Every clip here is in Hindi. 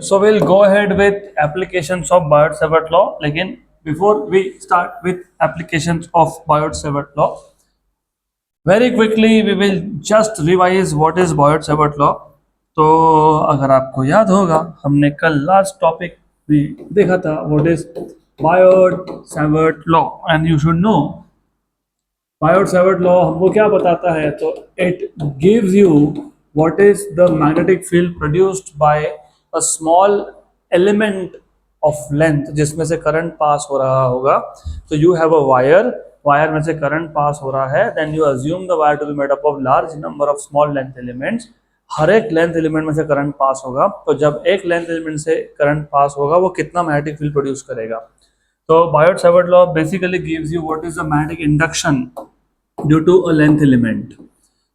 So we'll go ahead with applications of Biot-Savart law. लेकिन before we start with applications of Biot-Savart law, very quickly we will just revise what is Biot-Savart law. तो अगर आपको याद होगा हमने कल लास्ट टॉपिक भी देखा था what is Biot-Savart law and you should know Biot-Savart law हमको क्या बताता है तो it gives you what is the magnetic field produced by a small element of length जिसमें से करंट पास हो रहा होगा तो you have a वायर में से करंट पास हो रहा है then you assume the wire to be made up of large number of small length elements हर एक लेंथ एलिमेंट में से करंट पास होगा तो जब एक लेंथ एलिमेंट से करंट पास होगा वो कितना मैग्नेटिक फील्ड प्रोड्यूस करेगा तो Biot-Savart law basically gives you what is the magnetic induction due to a length element.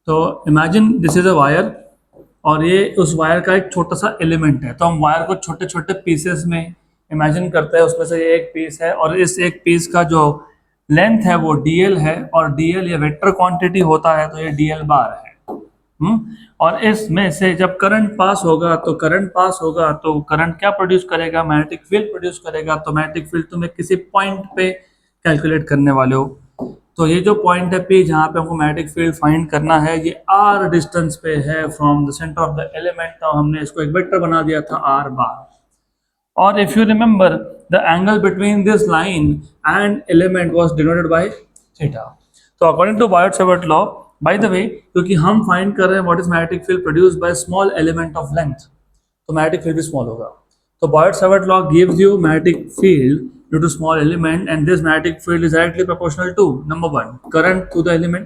तो imagine this is a wire और ये उस वायर का एक छोटा सा एलिमेंट है तो हम वायर को छोटे छोटे पीसेस में इमेजिन करते हैं उसमें से ये एक पीस है और इस एक पीस का जो लेंथ है वो dl है और dl ये वेक्टर क्वांटिटी होता है तो ये dl बार है और इसमें से जब करंट पास होगा तो करंट क्या प्रोड्यूस करेगा मैग्नेटिक फील्ड प्रोड्यूस करेगा तो मैग्नेटिक फील्ड तुम किसी पॉइंट पे कैलकुलेट करने वाले हो तो ये जो पॉइंट है पी जहाँ पे हमको मैग्नेटिक फील्ड फाइंड करना है ये r डिस्टेंस पे है from the centre of the element तो हमने इसको एक वेक्टर बना दिया था r बार और if you remember the angle between this line and element was denoted by theta तो according to Biot-Savart law by the way क्योंकि हम फाइंड कर रहे हैं what is magnetic field produced by small element of length तो मैग्नेटिक फील्ड भी स्मॉल होगा तो Biot-Savart law gives you magnetic field due to small element and this magnetic field is directly proportional to number 1 current to the element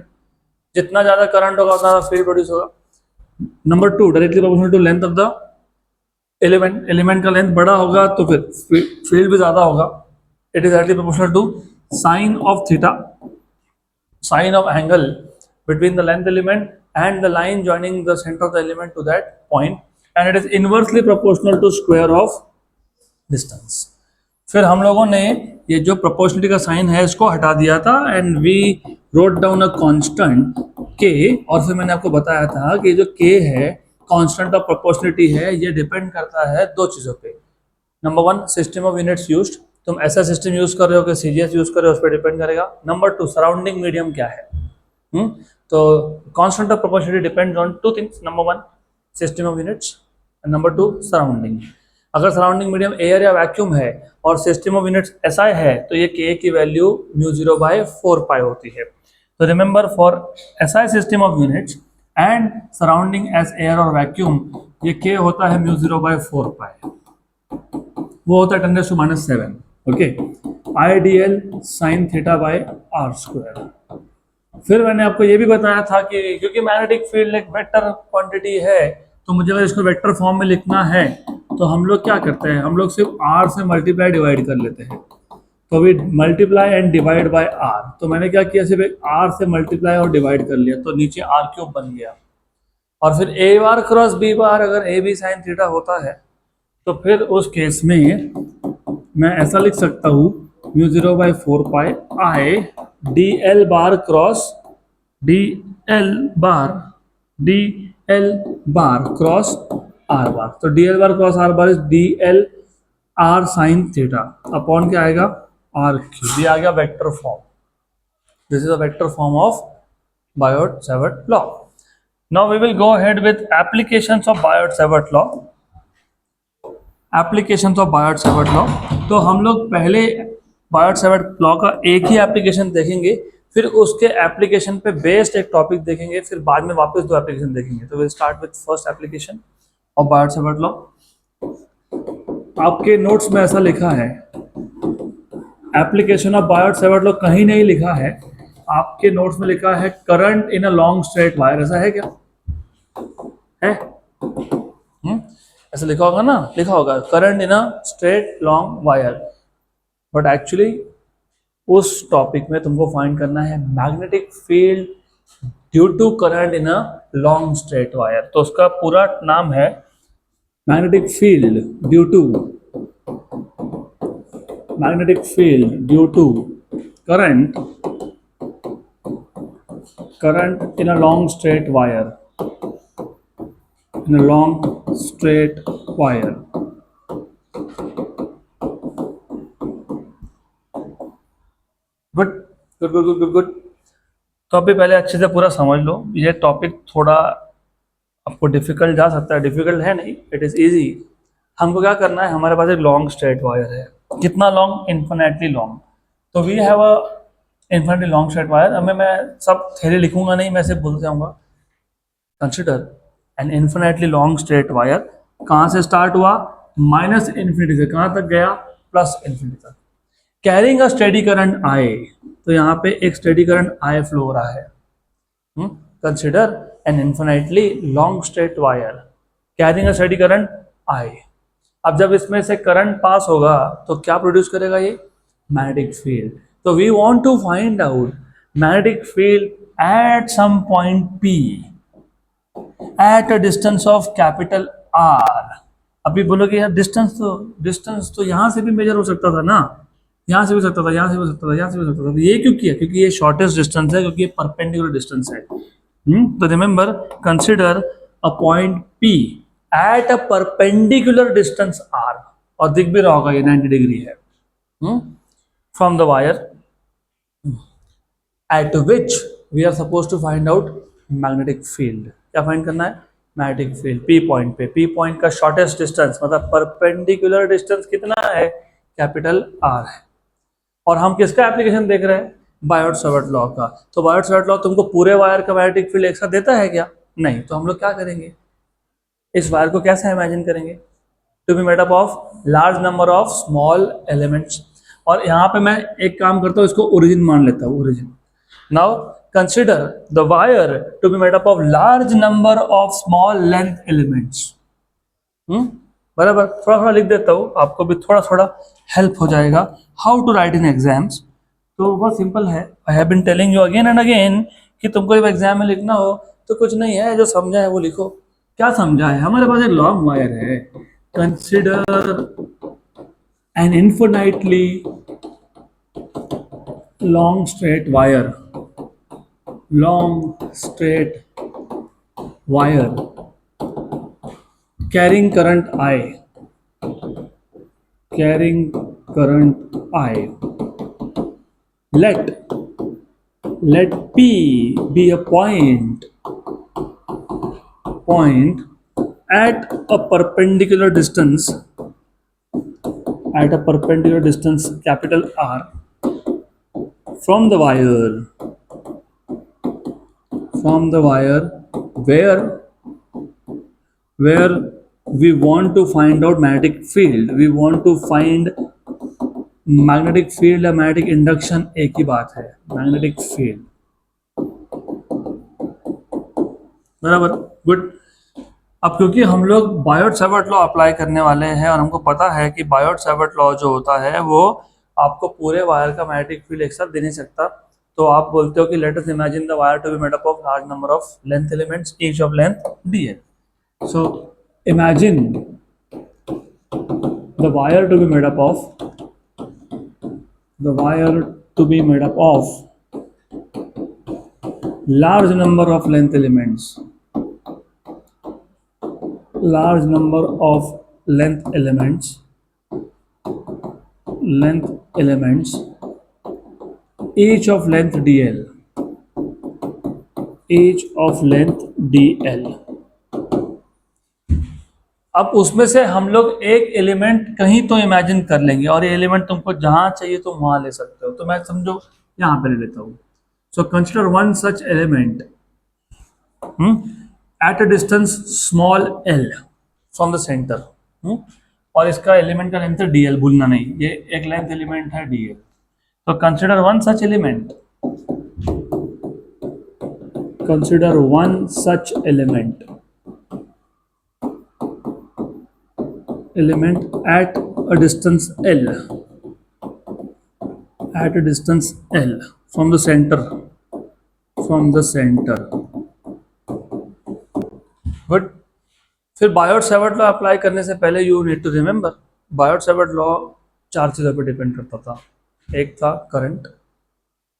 जितना ज्यादा करंट होगा उतना फील्ड प्रोड्यूस होगा number 2 directly proportional to length of the element का लेंथ बड़ा होगा तो फिर फील्ड भी ज्यादा होगा it is directly proportional to sine of theta sine of angle between the length element and the line joining the center of the element to that point and it is inversely proportional to square of distance. फिर हम लोगों ने ये जो प्रोपोर्शनलिटी का साइन है इसको हटा दिया था and we wrote down a constant k और फिर मैंने आपको बताया था कि जो k है कांस्टेंट ऑफ प्रोपोर्शनलिटी है ये डिपेंड करता है दो चीज़ों पे number 1 system of units used तुम ऐसा सिस्टम यूज कर रहे हो कि सीजीएस यूज कर रहे हो उस पर डिपेंड करेगा नंबर 2 सराउंडिंग मीडियम क्या है तो constant of proportionality depends on two things number 1 system of units and number 2 surrounding अगर सराउंडिंग मीडियम एयर या वैक्यूम है और सिस्टम ऑफ यूनिट्स SI है तो ये k की वैल्यू μ0/4 पाई होती है तो remember for SI system of units and surrounding as air और वैक्यूम ये k होता है μ0/4 पाई वो होता है 10⁻⁷ ओके IDL sin θ/r²। फिर मैंने आपको ये भी बताया था कि क्योंकि मैग्नेटिक फील्ड एक वेक्टर क्वांटिटी है तो मुझे अगर इसको वेक्टर फॉर्म में लिखना है तो हम लोग क्या करते हैं हम लोग सिर्फ r से मल्टीप्लाई डिवाइड कर लेते हैं तो we multiply and divide by r तो मैंने क्या किया सिर्फ r से मल्टीप्लाई और डिवाइड कर लिया तो नीचे r³ बन गया और फिर a बार क्रॉस b बार अगर a b साइन थीटा होता है तो फिर उस केस में मैं ऐसा लिख सकता हूँ μ0/4 पाई i dl bar cross dl bar cross r बार तो dl bar cross r bar is dl r sine theta upon क्या आएगा r³ ये आ गया vector form this is a vector form of Biot-Savart law. Now we will go ahead with applications of Biot-Savart law. Applications of Biot-Savart law तो हम लोग पहले Biot-Savart लॉ का एक ही एप्लीकेशन देखेंगे फिर उसके एप्लीकेशन पे बेस्ड एक टॉपिक देखेंगे फिर बाद में वापस दो एप्लीकेशन देखेंगे तो will start with first application of Biot-Savart law आपके नोट्स में ऐसा लिखा है एप्लीकेशन ऑफ Biot-Savart लॉ कहीं नहीं लिखा है आपके नोट्स में लिखा है current in a long straight wire ऐसा है क्या है ऐसा लिखा होगा ना लिखा होगा current in a straight long wire but actually उस टॉपिक में तुमको फाइंड करना है magnetic field due to current in a long straight wire तो उसका पूरा नाम है magnetic field due to current in a long straight wire good good good good good. तो अभी पहले अच्छे से पूरा समझ लो, ये टॉपिक थोड़ा आपको डिफिकल्ट जा सकता है, डिफिकल्ट है नहीं, इट इज़ इजी। हमको क्या करना है, हमारे पास एक लॉन्ग स्ट्रेट वायर है, कितना लॉन्ग, इन्फिनेटली लॉन्ग। तो we have a infinitely long straight wire. हमें मैं सब थ्योरी लिखूंगा नहीं, मैं सिर्फ बोल जाऊंगा consider N infinitely long straight wire. कहाँ से स्टार्ट हुआ, माइनस इन्फिनिटी से कहाँ तक गया, प्लस इन्फिनिटी तक। Carrying a steady current I, तो यहाँ पे एक स्टेडी करंट आई फ्लो हो रहा है। Consider N infinitely long straight wire carrying a steady current I. अब जब इसमें से करंट पास होगा तो क्या प्रोड्यूस करेगा ये, मैग्नेटिक फील्ड। तो we want to find out magnetic field at some point P at a distance of capital R. अभी बोलोगे यार डिस्टेंस तो यहाँ से भी मेजर हो सकता था ना, यहाँ से भी सकता था, यहाँ से भी हो सकता था, यहाँ से भी हो सकता था। ये क्यों किया, क्योंकि ये शॉर्टेस्ट डिस्टेंस है, क्योंकि ये परपेंडिकुलर डिस्टेंस है। तो remember, consider a point P at a perpendicular distance R, और दिख भी रहा होगा ये 90 डिग्री है, from the wire at which we are suppose to find out magnetic field. क्या फाइंड करना है, मैग्नेटिक फील्ड P पॉइंट पे। P पॉइंट का शॉर्टेस्ट डिस्टेंस मतलब परपेंडिकुलर डिस्टेंस कितना है, कैपिटल R है। और हम किसका एप्लीकेशन देख रहे हैं, बायोट-सावर्ट लॉ का। तो बायोट-सावर्ट लॉ तुमको पूरे वायर का मैग्नेटिक फील्ड एक साथ देता है क्या, नहीं। तो हम लोग क्या करेंगे, इस वायर को कैसे इमेजिन करेंगे, to be made up of large number of small elements. और यहाँ पे मैं एक काम करता हूँ, इसको ओरिजिन मान लेता हूँ, origin. Now consider the wire to be made up of large number of small length elements. बराबर, थोड़ा थोड़ा लिख देता हूँ, आपको भी थोड़ा थोड़ा हेल्प हो जाएगा how to write in exams. तो बहुत सिंपल है, I have been telling you again and again कि तुमको जब एग्जाम में लिखना हो तो कुछ नहीं है, जो समझा है वो लिखो। क्या समझा है, हमारे पास एक लॉन्ग वायर है, consider N infinitely long straight wire, long straight wire carrying current I, carrying current I. Let P be a point at a perpendicular distance, capital R, from the wire where we want to find out magnetic field, we want to find magnetic field या मैग्नेटिक इंडक्शन एक ही बात है, मैग्नेटिक फील्ड। बराबर, गुड। अब क्योंकि हम लोग बायोट-सावर्ट लॉ अप्लाई करने वाले हैं और हमको पता है कि बायोट-सावर्ट लॉ जो होता है वो आपको पूरे वायर का मैग्नेटिक फील्ड एक साथ दे नहीं सकता। तो आप बोलते हो कि let us imagine the wire to be made up of large number of length elements, each of length dl. So imagine the wire to be made up of large number of length elements, each of length dl. अब उसमें से हम लोग एक एलिमेंट कहीं तो इमेजिन कर लेंगे, और ये एलिमेंट तुमको जहां चाहिए तो वहां ले सकते हो। तो मैं समझो यहां पे ले लेता हूं। So consider one such element eight a distance small l from the centre, और इसका एलिमेंट का लेंथ है dl, भूलना नहीं, ये एक लेंथ एलिमेंट है dl। तो consider one such element at a distance L from the center. Good. फिर बायोट-सावर्ट लॉ अप्लाई करने से पहले you need to remember, Biot Savart law 4 चीज़ों पर डिपेंड करता था। एक था करंट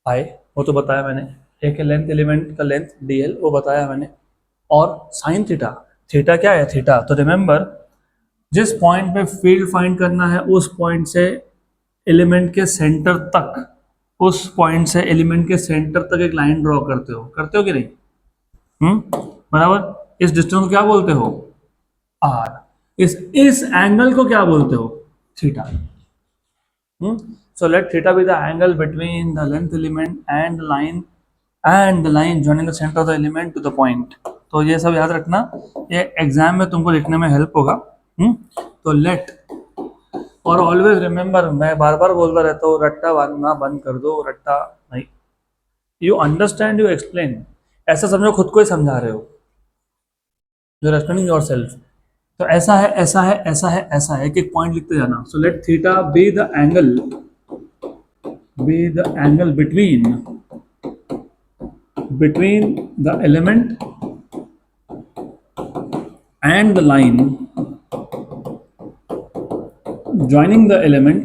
I, वो तो बताया मैंने, एक है लेंथ एलिमेंट का लेंथ dl, वो बताया मैंने, और साइन थीटा क्या है, थीटा। तो रिमेंबर, जिस पॉइंट पे फील्ड फाइंड करना है उस पॉइंट से एलिमेंट के सेंटर तक उस पॉइंट से एलिमेंट के सेंटर तक एक लाइन ड्रॉ करते हो कि नहीं? बराबर। इस डिस्टेंस को क्या बोलते हो? आर। इस एंगल को क्या बोलते हो? Theta. So let theta be the angle between the length element and the line joining the center of the element to the point. तो ये सब याद रखना, ये एग्जाम में तुमको लिखने में हेल्प होगा। तो लेट और ऑलवेज रिमेंबर, मैं बार बार बोलता रहता हूँ, रट्टा बांधना बंद कर दो, रट्टा नहीं। यू अंडरस्टैंड, यू एक्सप्लेन, ऐसा समझो खुद को ही समझा रहे हो, you are explaining yourself. तो ऐसा है, ऐसा है, ऐसा है, ऐसा है, एक पॉइंट लिखते जाना। So let theta be the angle between the element and the line joining the element,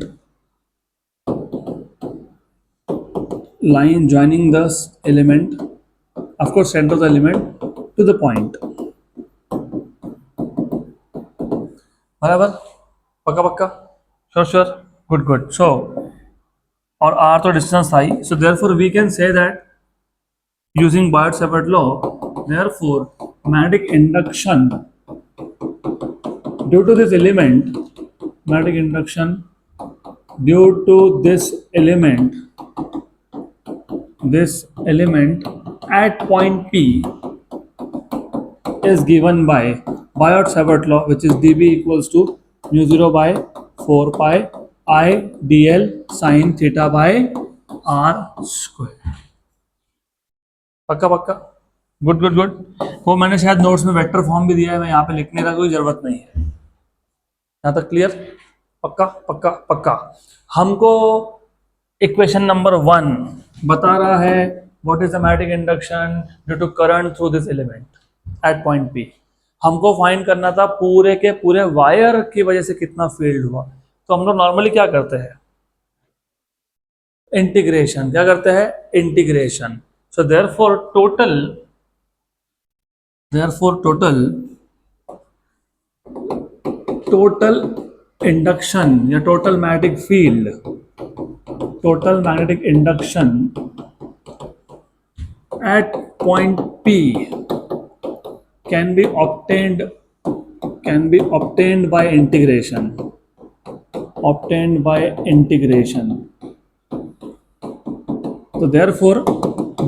line joining the element, of course center of the element to the point. बराबर? पक्का पक्का? श्योर? गुड। सो और r तो डिस्टेंस था ही, so therefore we can say that using Biot-Savart law, therefore magnetic induction due to this element, this element at point P is given by Biot-Savart law, which is dB equals to mu 0 by 4 pi I dl sin theta by r square. पक्का? गुड। वो मैंने शायद नोट्स में वेक्टर फॉर्म भी दिया है, मैं यहाँ पे लिखने का कोई जरूरत नहीं है। यहाँ तक क्लियर? पक्का। हमको इक्वेशन नंबर 1 बता रहा है what is the magnetic induction due to current through this element at point P। हमको फाइंड करना था पूरे के पूरे वायर की वजह से कितना फील्ड हुआ। तो हम लोग नॉर्मली क्या करते हैं? इंटीग्रेशन। क्या करते हैं? Integration. So therefore total induction या total magnetic field, total magnetic induction at point P can be obtained by integration. So therefore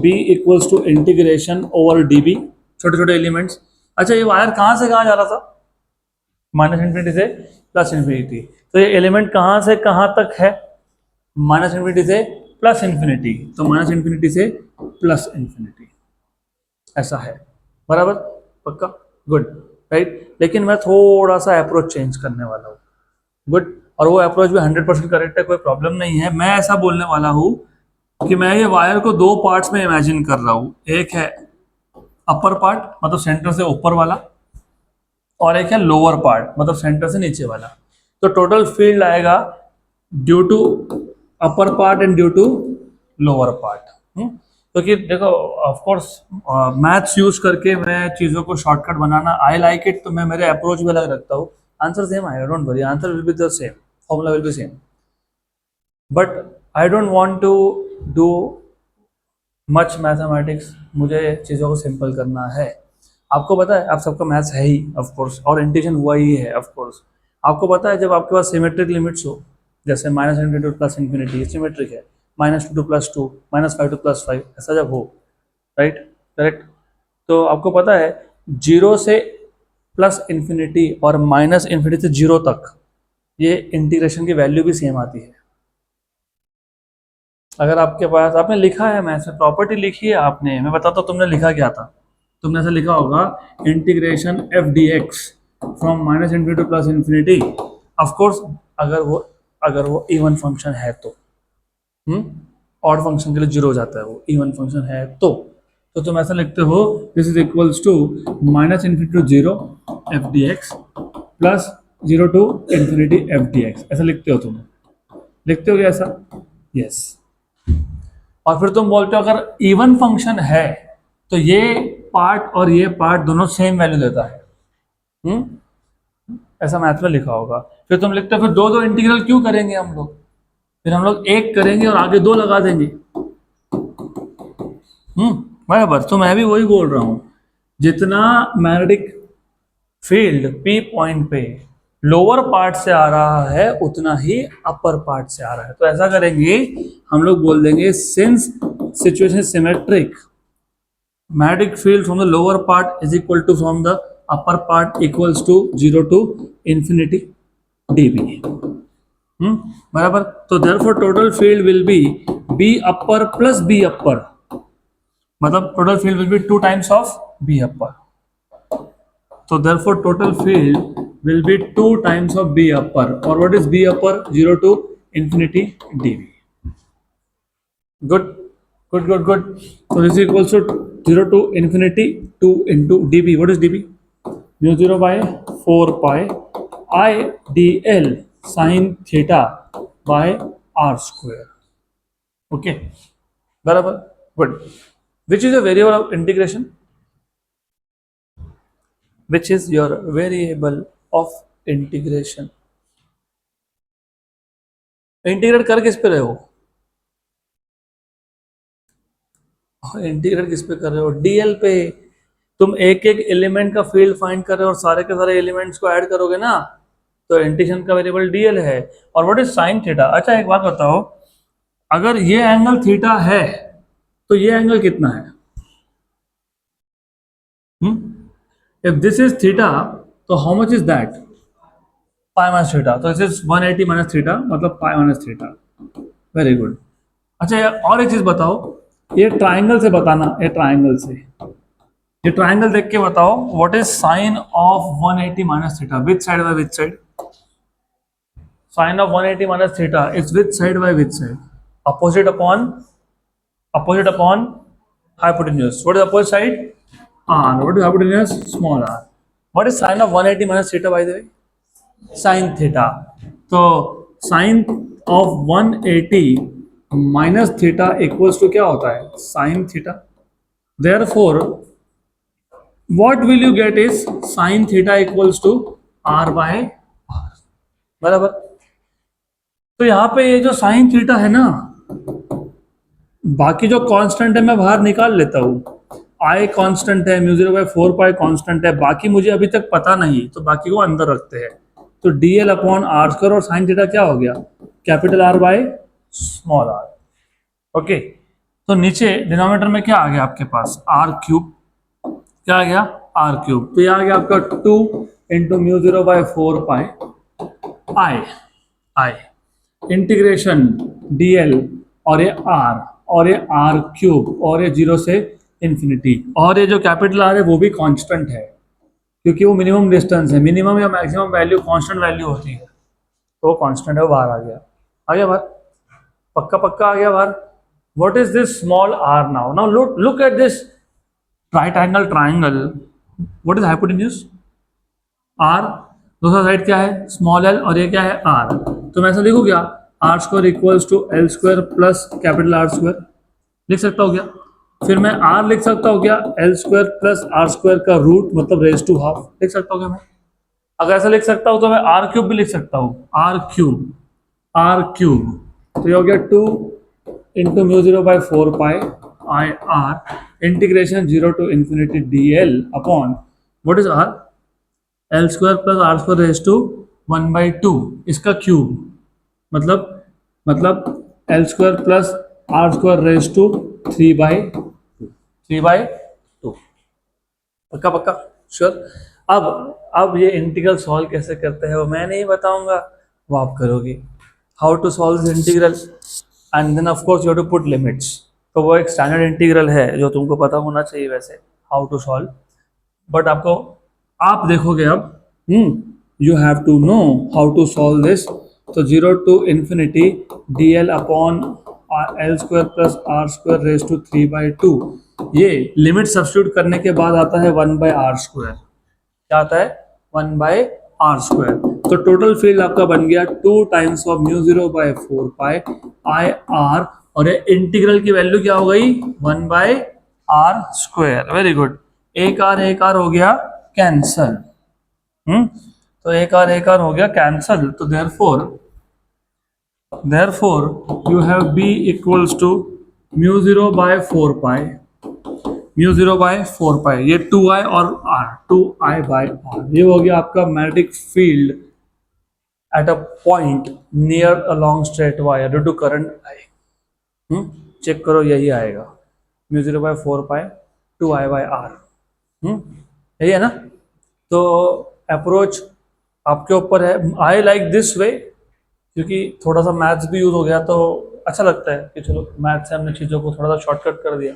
B equals to integration over dB, छोटे एलिमेंट्स। अच्छा, ये वायर कहाँ से कहाँ जा रहा था? -∞ से +∞। तो ये एलिमेंट कहाँ से कहाँ तक है? -∞ से +∞। तो -∞ से +∞, ऐसा है। बराबर? पक्का? Good, right. लेकिन मैं थोड़ा सा अप्रोच चेंज करने वाला हूँ। गुड। और वो अप्रोच भी 100% करेक्ट है, कोई प्रॉब्लम नहीं है। मैं ऐसा बोलने वाला हूँ कि मैं ये वायर को 2 पार्ट्स में इमेजिन कर रहा हूँ। एक है अपर पार्ट, मतलब सेंटर से ऊपर वाला, और एक है लोअर पार्ट, मतलब सेंटर से नीचे वाला। तो टोटल फील्ड आएगा due to upper part and due to lower part. क्योंकि देखो, ऑफ कोर्स मैथ्स यूज करके मैं चीज़ों को शॉर्टकट बनाना आई लाइक इट, तो मैं मेरे अप्रोच भी अलग रखता हूँ। आंसर सेम आएगा, don't worry, answer will be the same, formula will be same, but I don't want to do much mathematics. मुझे चीज़ों को सिंपल करना है। आपको पता है, आप सबका मैथ्स है ही ऑफ कोर्स, और इंटीग्रेशन हुआ ही है ऑफ कोर्स। आपको पता है, जब आपके पास सिमेट्रिक लिमिट्स हो, जैसे -∞ टू +∞, सिमेट्रिक है, -2 to +2, -5 to +5, ऐसा जब हो, राइट, करेक्ट। तो आपको पता है 0 से +∞ और -∞ से 0 तक ये इंटीग्रेशन की वैल्यू भी सेम आती है। अगर आपके पास, आपने लिखा है मैथ्स में, प्रॉपर्टी लिखी है आपने, मैं बताता हूँ तुमने लिखा क्या था। तुमने ऐसा लिखा होगा, integration f dx from -∞ to +∞। Of course अगर वो इवन फंक्शन है तो, ऑड फंक्शन के लिए 0 हो जाता है, वो इवन फंक्शन है तो तुम ऐसा लिखते हो, this is equals to -∞ to 0 f dx plus 0 to ∞ f dx, ऐसा लिखते हो तुम। लिखते हो क्या ऐसा? यस। और फिर तुम बोलते हो अगर इवन फंक्शन है तो ये पार्ट और ये पार्ट दोनों सेम वैल्यू देता है। ऐसा मैथ में लिखा होगा। फिर तुम लिखते हो फिर दो इंटीग्रल क्यों करेंगे हम लोग? फिर हम लोग एक करेंगे और आगे 2 लगा देंगे। बराबर। तो मैं भी वही बोल रहा हूं, जितना मैग्नेटिक फील्ड पी पॉइंट पे लोअर पार्ट से आ रहा है उतना ही अपर पार्ट से आ रहा है। तो ऐसा करेंगे, हम लोग बोल देंगे since situation symmetric, magnetic field from the lower part is equal to from the upper part equals to 0 to infinity dB। बराबर। तो therefore total field will be B upper plus B upper, मतलब total field will be 2 times of B upper। तो therefore total field will be 2 times of B upper, or what is B upper? 0 to infinity dB। Good, good, good, good। So this is equals to 0 to infinity 2 into dB. What is dB? Mu 0 by 4 pi I dl sin theta by r square। Okay, बराबर। Good। Which is a variable of integration? Which is your variable of integration? Integrate कर किस पे रहे हो? इंटीग्रेट किस पे कर रहे हो? डीएल पे। तुम एक एक एलिमेंट का फील्ड फाइंड कर रहे हो और सारे के सारे एलिमेंट्स को ऐड करोगे ना, तो इंटीग्रेशन का वेरिएबल डीएल है। और व्हाट इज साइन थीटा? अच्छा एक बात बताओ, अगर ये एंगल थीटा है तो ये एंगल कितना है? इफ दिस इज थीटा तो how much is that? Pi minus theta. तो दिस इज 180 माइनस थीटा, मतलब pi minus theta. Very good. अच्छा यार और एक चीज बताओ, ये ट्राइंगल से बताना, ये ट्राइंगल से, ये ट्राइंगल देख के बताओ what is sine of 180 minus theta? Which side by which side? Sine of 180 minus theta is which side by which side? Opposite upon hypotenuse। What is opposite side? R। What is hypotenuse? Small r। What is sin of 180 minus theta by the way? Sin theta। तो sin of 180 minus theta equals to क्या होता है? Sin theta। Therefore, what will you get is sin theta equals to r by r। बराबर। तो यहाँ पे ये जो sin theta है ना, बाकी जो कांस्टेंट है मैं बाहर निकाल लेता हूँ। आई कांस्टेंट है, म्यू 0 बाय 4 पाई कांस्टेंट है, बाकी मुझे अभी तक पता नहीं, तो बाकी को अंदर रखते हैं। तो डीएल अपॉन आर स्क्वायर और साइन थीटा क्या हो गया? Capital R by small r. Okay. तो नीचे डिनोमिनेटर में क्या आ गया आपके पास? Are cube. क्या आ गया? R cube. तो ये आ गया आपका 2 into mu 0 by 4 pi I I integration d l और ये आर और ये आर क्यूब और ये 0 से इन्फिनिटी, और ये जो कैपिटल आर है वो भी कांस्टेंट है क्योंकि वो मिनिमम डिस्टेंस है। मिनिमम या मैक्सिमम वैल्यू कांस्टेंट वैल्यू होती है, तो वो कांस्टेंट है, वो बाहर आ गया बाहर। पक्का पक्का आ गया बाहर। What is this small r? Now look at this right angle triangle. What is hypotenuse? R. दूसरा साइड क्या है? स्मॉल एल, और ये क्या है? आर। तो मैं ऐसा लिखूँ क्या? R square equals to l square plus capital R square. लिख सकता हूँ क्या? फिर मैं आर लिख सकता हूँ क्या? L square plus r square का रूट, मतलब रेज टू हाफ। लिख सकता हूँ क्या मैं? अगर ऐसा लिख सकता हूँ तो मैं आर क्यूब भी लिख सकता हूँ। R cube, r cube. तो ये हो गया 2 into mu 0 by 4 pi I r integration 0 to infinity d l upon what is r? L square plus r square raise to 1/2 इसका क्यूब, मतलब l square plus r square raise to 3/2। पक्का पक्का श्योर। अब ये इंटीग्रल सॉल्व कैसे करते हैं वो मैं नहीं बताऊंगा, वो आप करोगे। How to solve this integral, and then of course you have to put limits. तो वो एक स्टैंडर्ड इंटीग्रल है जो तुमको पता होना चाहिए वैसे, हाउ टू सॉल्व। बट आप देखोगे अब, you have to know how to solve this. तो 0 to infinity d l upon l square plus r square raise to 3/2। ये लिमिट सब्स्टिट्यूट करने के बाद आता है 1/r स्क्वायर। क्या आता है? 1/r square. तो टोटल फील्ड आपका बन गया 2 times of mu 0 by 4 pi I r, और ये इंटीग्रल की वैल्यू क्या हो गई? 1/r square. Very good. एक आर हो गया कैंसल। तो एक आर हो गया कैंसल। तो therefore Therefore, you have B equals to mu 0 by 4 pi, mu 0 by 4 पाई, ये 2i और r, 2i बाय r, ये हो गया आपका magnetic field at a point near a long straight wire due to current I. Check करो, यही आएगा mu 0 by 4 pi 2i by r। यही है ना। तो अप्रोच आपके ऊपर है। आई लाइक दिस वे क्योंकि थोड़ा सा मैथ्स भी यूज हो गया तो अच्छा लगता है कि चलो मैथ से हमने चीज़ों को थोड़ा सा शॉर्टकट कर दिया।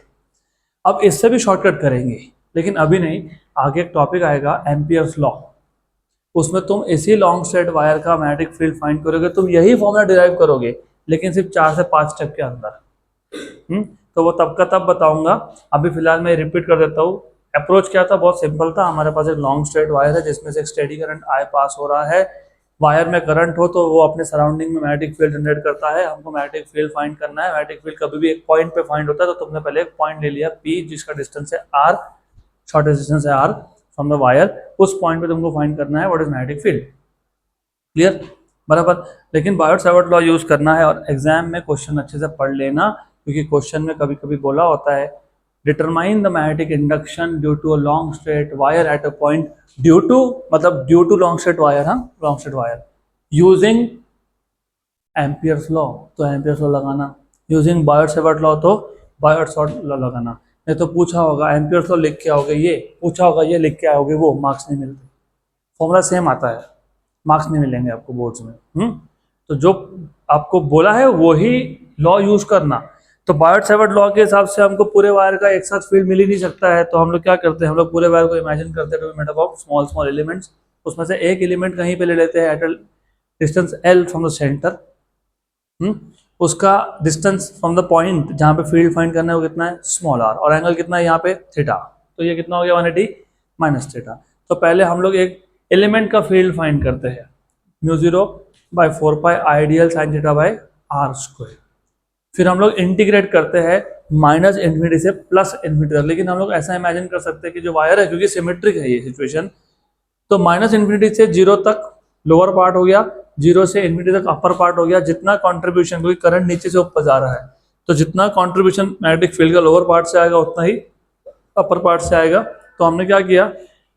अब इससे भी शॉर्टकट करेंगे, लेकिन अभी नहीं। आगे एक टॉपिक आएगा एम्पियर्स लॉ, उसमें तुम इसी लॉन्ग स्ट्रेट वायर का मैग्नेटिक फील्ड फाइंड करोगे, तुम यही फॉर्मूला डिराइव करोगे, लेकिन सिर्फ 4 से 5 स्टेप के अंदर। तो वो तब का तब बताऊंगा। अभी फिलहाल मैं रिपीट कर देता हूँ। अप्रोच क्या था, बहुत सिंपल था। हमारे पास एक लॉन्ग स्ट्रेट वायर है जिसमें से एक स्टेडी करंट आई पास हो रहा है। वायर में करंट हो तो वो अपने सराउंडिंग में मैग्नेटिक फील्ड जनरेट करता है। हमको मैग्नेटिक फील्ड फाइंड करना है। मैग्नेटिक फील्ड कभी भी एक पॉइंट पे फाइंड होता है, तो तुमने पहले एक पॉइंट ले लिया P जिसका डिस्टेंस है R, शॉर्टेस्ट डिस्टेंस है R फ्रॉम द वायर। उस पॉइंट पे तुमको फाइंड करना है what is magnetic field. Clear, बराबर। लेकिन बायोट-सावर्ट लॉ यूज करना है और एग्जाम में क्वेश्चन अच्छे से पढ़ लेना, क्योंकि क्वेश्चन में कभी कभी बोला होता है determine the magnetic induction due to a long straight wire at a point, due to मतलब due to long straight wire, हाँ long straight wire, using Ampere's law तो एम्पियर्स लॉ लगाना, यूजिंग बायोट-सावर्ट लॉ तो बायोट-सावर्ट लॉ लगाना। नहीं तो पूछा होगा एम्पियर्स लॉ लिख के आओगे, ये पूछा होगा ये लिख के आओगे, वो मार्क्स नहीं मिलते। फॉर्मूला सेम आता है, मार्क्स नहीं मिलेंगे आपको बोर्ड्स में। तो जो आपको बोला है वही लॉ यूज करना। तो बायोट-सावर्ट लॉ के हिसाब से हमको पूरे वायर का एक साथ फील्ड मिल ही नहीं सकता है, तो हम लोग क्या करते हैं, हम लोग पूरे वायर को इमेजिन करते हैं to be made up of small small elements. उसमें से एक एलिमेंट कहीं पे ले लेते हैं at a distance L from the center. उसका डिस्टेंस फ्रॉम द पॉइंट जहाँ पे फील्ड फाइंड करना है वो कितना है, स्मॉल r, और एंगल कितना है यहाँ पे, थीटा। तो ये कितना हो गया 180 माइनस थीटा। तो पहले हम लोग एक एलिमेंट का फील्ड फाइंड करते हैं, mu 0 by 4 pi I d l sine theta by r square. फिर हम लोग इंटीग्रेट करते हैं माइनस इन्फिनिटी से प्लस इन्फिनिटी तक। लेकिन हम लोग ऐसा इमेजिन कर सकते हैं कि जो वायर है, क्योंकि सिमेट्रिक है ये सिचुएशन, तो माइनस इन्फिनिटी से 0 तक लोअर पार्ट हो गया, 0 से इन्फिनिटी तक अपर पार्ट हो गया। जितना कॉन्ट्रीब्यूशन, क्योंकि करंट नीचे से ऊपर जा रहा है, तो जितना कॉन्ट्रीब्यूशन मैग्नेटिक फील्ड का लोअर पार्ट से आएगा उतना ही अपर पार्ट से आएगा। तो हमने क्या किया,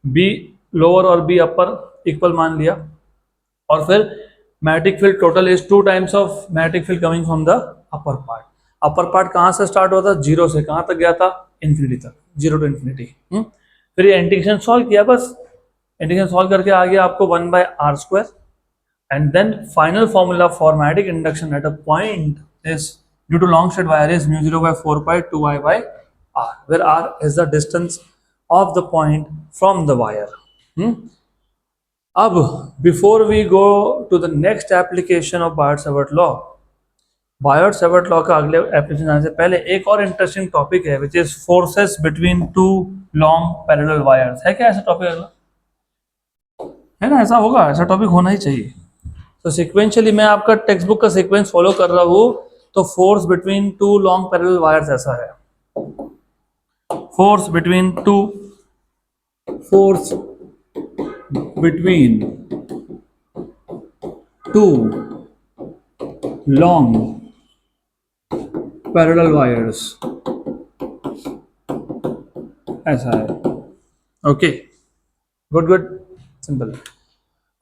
बी लोअर और बी अपर इक्वल मान लिया, और फिर magnetic field total is 2 times of magnetic field coming from the upper part. Upper part कहाँ से स्टार्ट हुआ था, 0 से कहाँ तक गया था, इन्फिनिटी तक, 0 टू इन्फिनिटी। फिर ये इंटीग्रेशन सॉल्व किया, बस इंटीग्रेशन सॉल्व करके आ गया आपको 1 by are square. And then final formula for magnetic induction at a point is due to long straight wire is mu 0 by 4 pi 2i by r, where r is the distance of the point from the wire। अब before we go to the next application of Biot Savart law, Biot Savart law का अगले एप्लीकेशन आने से पहले एक और इंटरेस्टिंग टॉपिक है which is forces between two long parallel wires. है क्या ऐसा टॉपिक अगला, है ना? ऐसा होगा, ऐसा टॉपिक होना ही चाहिए। तो सिक्वेंशियली मैं आपका टेक्स्ट बुक का सीक्वेंस फॉलो कर रहा हूँ। तो force between two long parallel wires ऐसा है, force between two long parallel wires ऐसा है। Okay, good good, simple.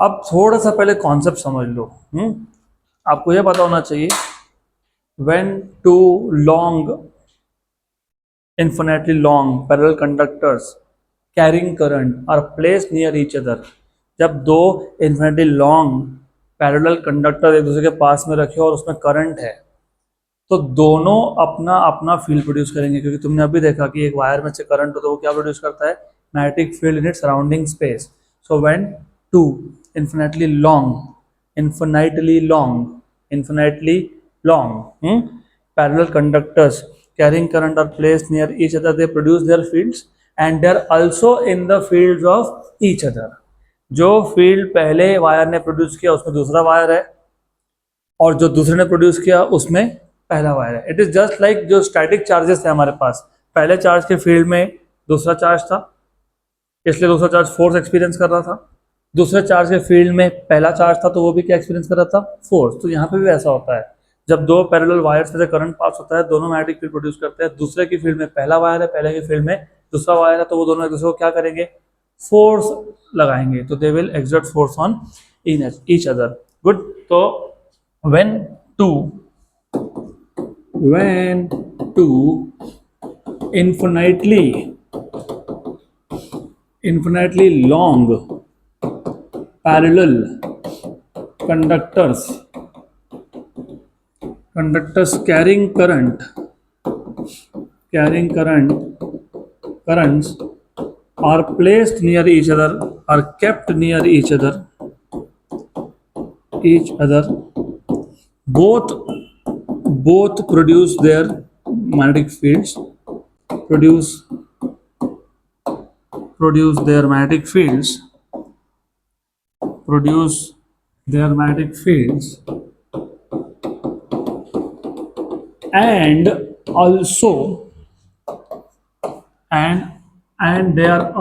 अब थोड़ा सा पहले कॉन्सेप्ट समझ लो। आपको यह पता होना चाहिए when two long infinitely long parallel conductors carrying current are placed near each other, जब दो infinitely long parallel conductor एक दूसरे के पास में रखे और उसमें करंट है, तो दोनों अपना अपना फील्ड प्रोड्यूस करेंगे। क्योंकि तुमने अभी देखा कि एक वायर में से करंट हो तो वो क्या प्रोड्यूस करता है, magnetic field in its surrounding space. So when two infinitely long parallel conductors carrying current are placed near each other, they produce their fields and they are also in the fields of each other। जो फील्ड पहले वायर ने प्रोड्यूस किया उसमें दूसरा वायर है, और जो दूसरे ने प्रोड्यूस किया उसमें पहला वायर है। इट इज जस्ट लाइक जो स्टैटिक चार्जेस थे हमारे पास, पहले चार्ज के फील्ड में दूसरा चार्ज था, इसलिए दूसरा चार्ज फोर्स एक्सपीरियंस कर रहा था। दूसरे चार्ज के फील्ड में पहला चार्ज था तो वो भी क्या एक्सपीरियंस कर रहा था, फोर्स। तो यहाँ पे भी ऐसा होता है, जब दो पैरेलल वायर्स में से करंट पास होता है, दोनों मैग्नेटिक फील्ड प्रोड्यूस करते हैं। दूसरे की फील्ड में पहला वायर है, पहले की फील्ड में दूसरा वायर है, तो वो दोनों एक दूसरे को क्या करेंगे, फोर्स लगाएंगे। तो they will exert force on each other. Good. तो when two infinitely long parallel conductors carrying currents are placed near each other, are kept near each other, both produce their magnetic fields, produce their magnetic fields, and also they are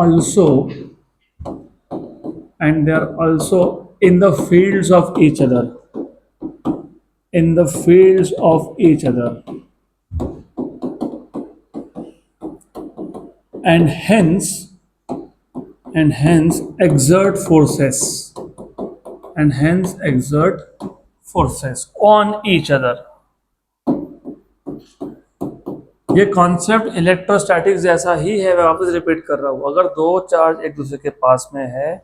also in the fields of each other, and hence exert forces on each other. ये कॉन्सेप्ट इलेक्ट्रोस्टैटिक्स जैसा ही है, मैं वापस रिपीट कर रहा हूँ। अगर दो चार्ज एक दूसरे के पास में है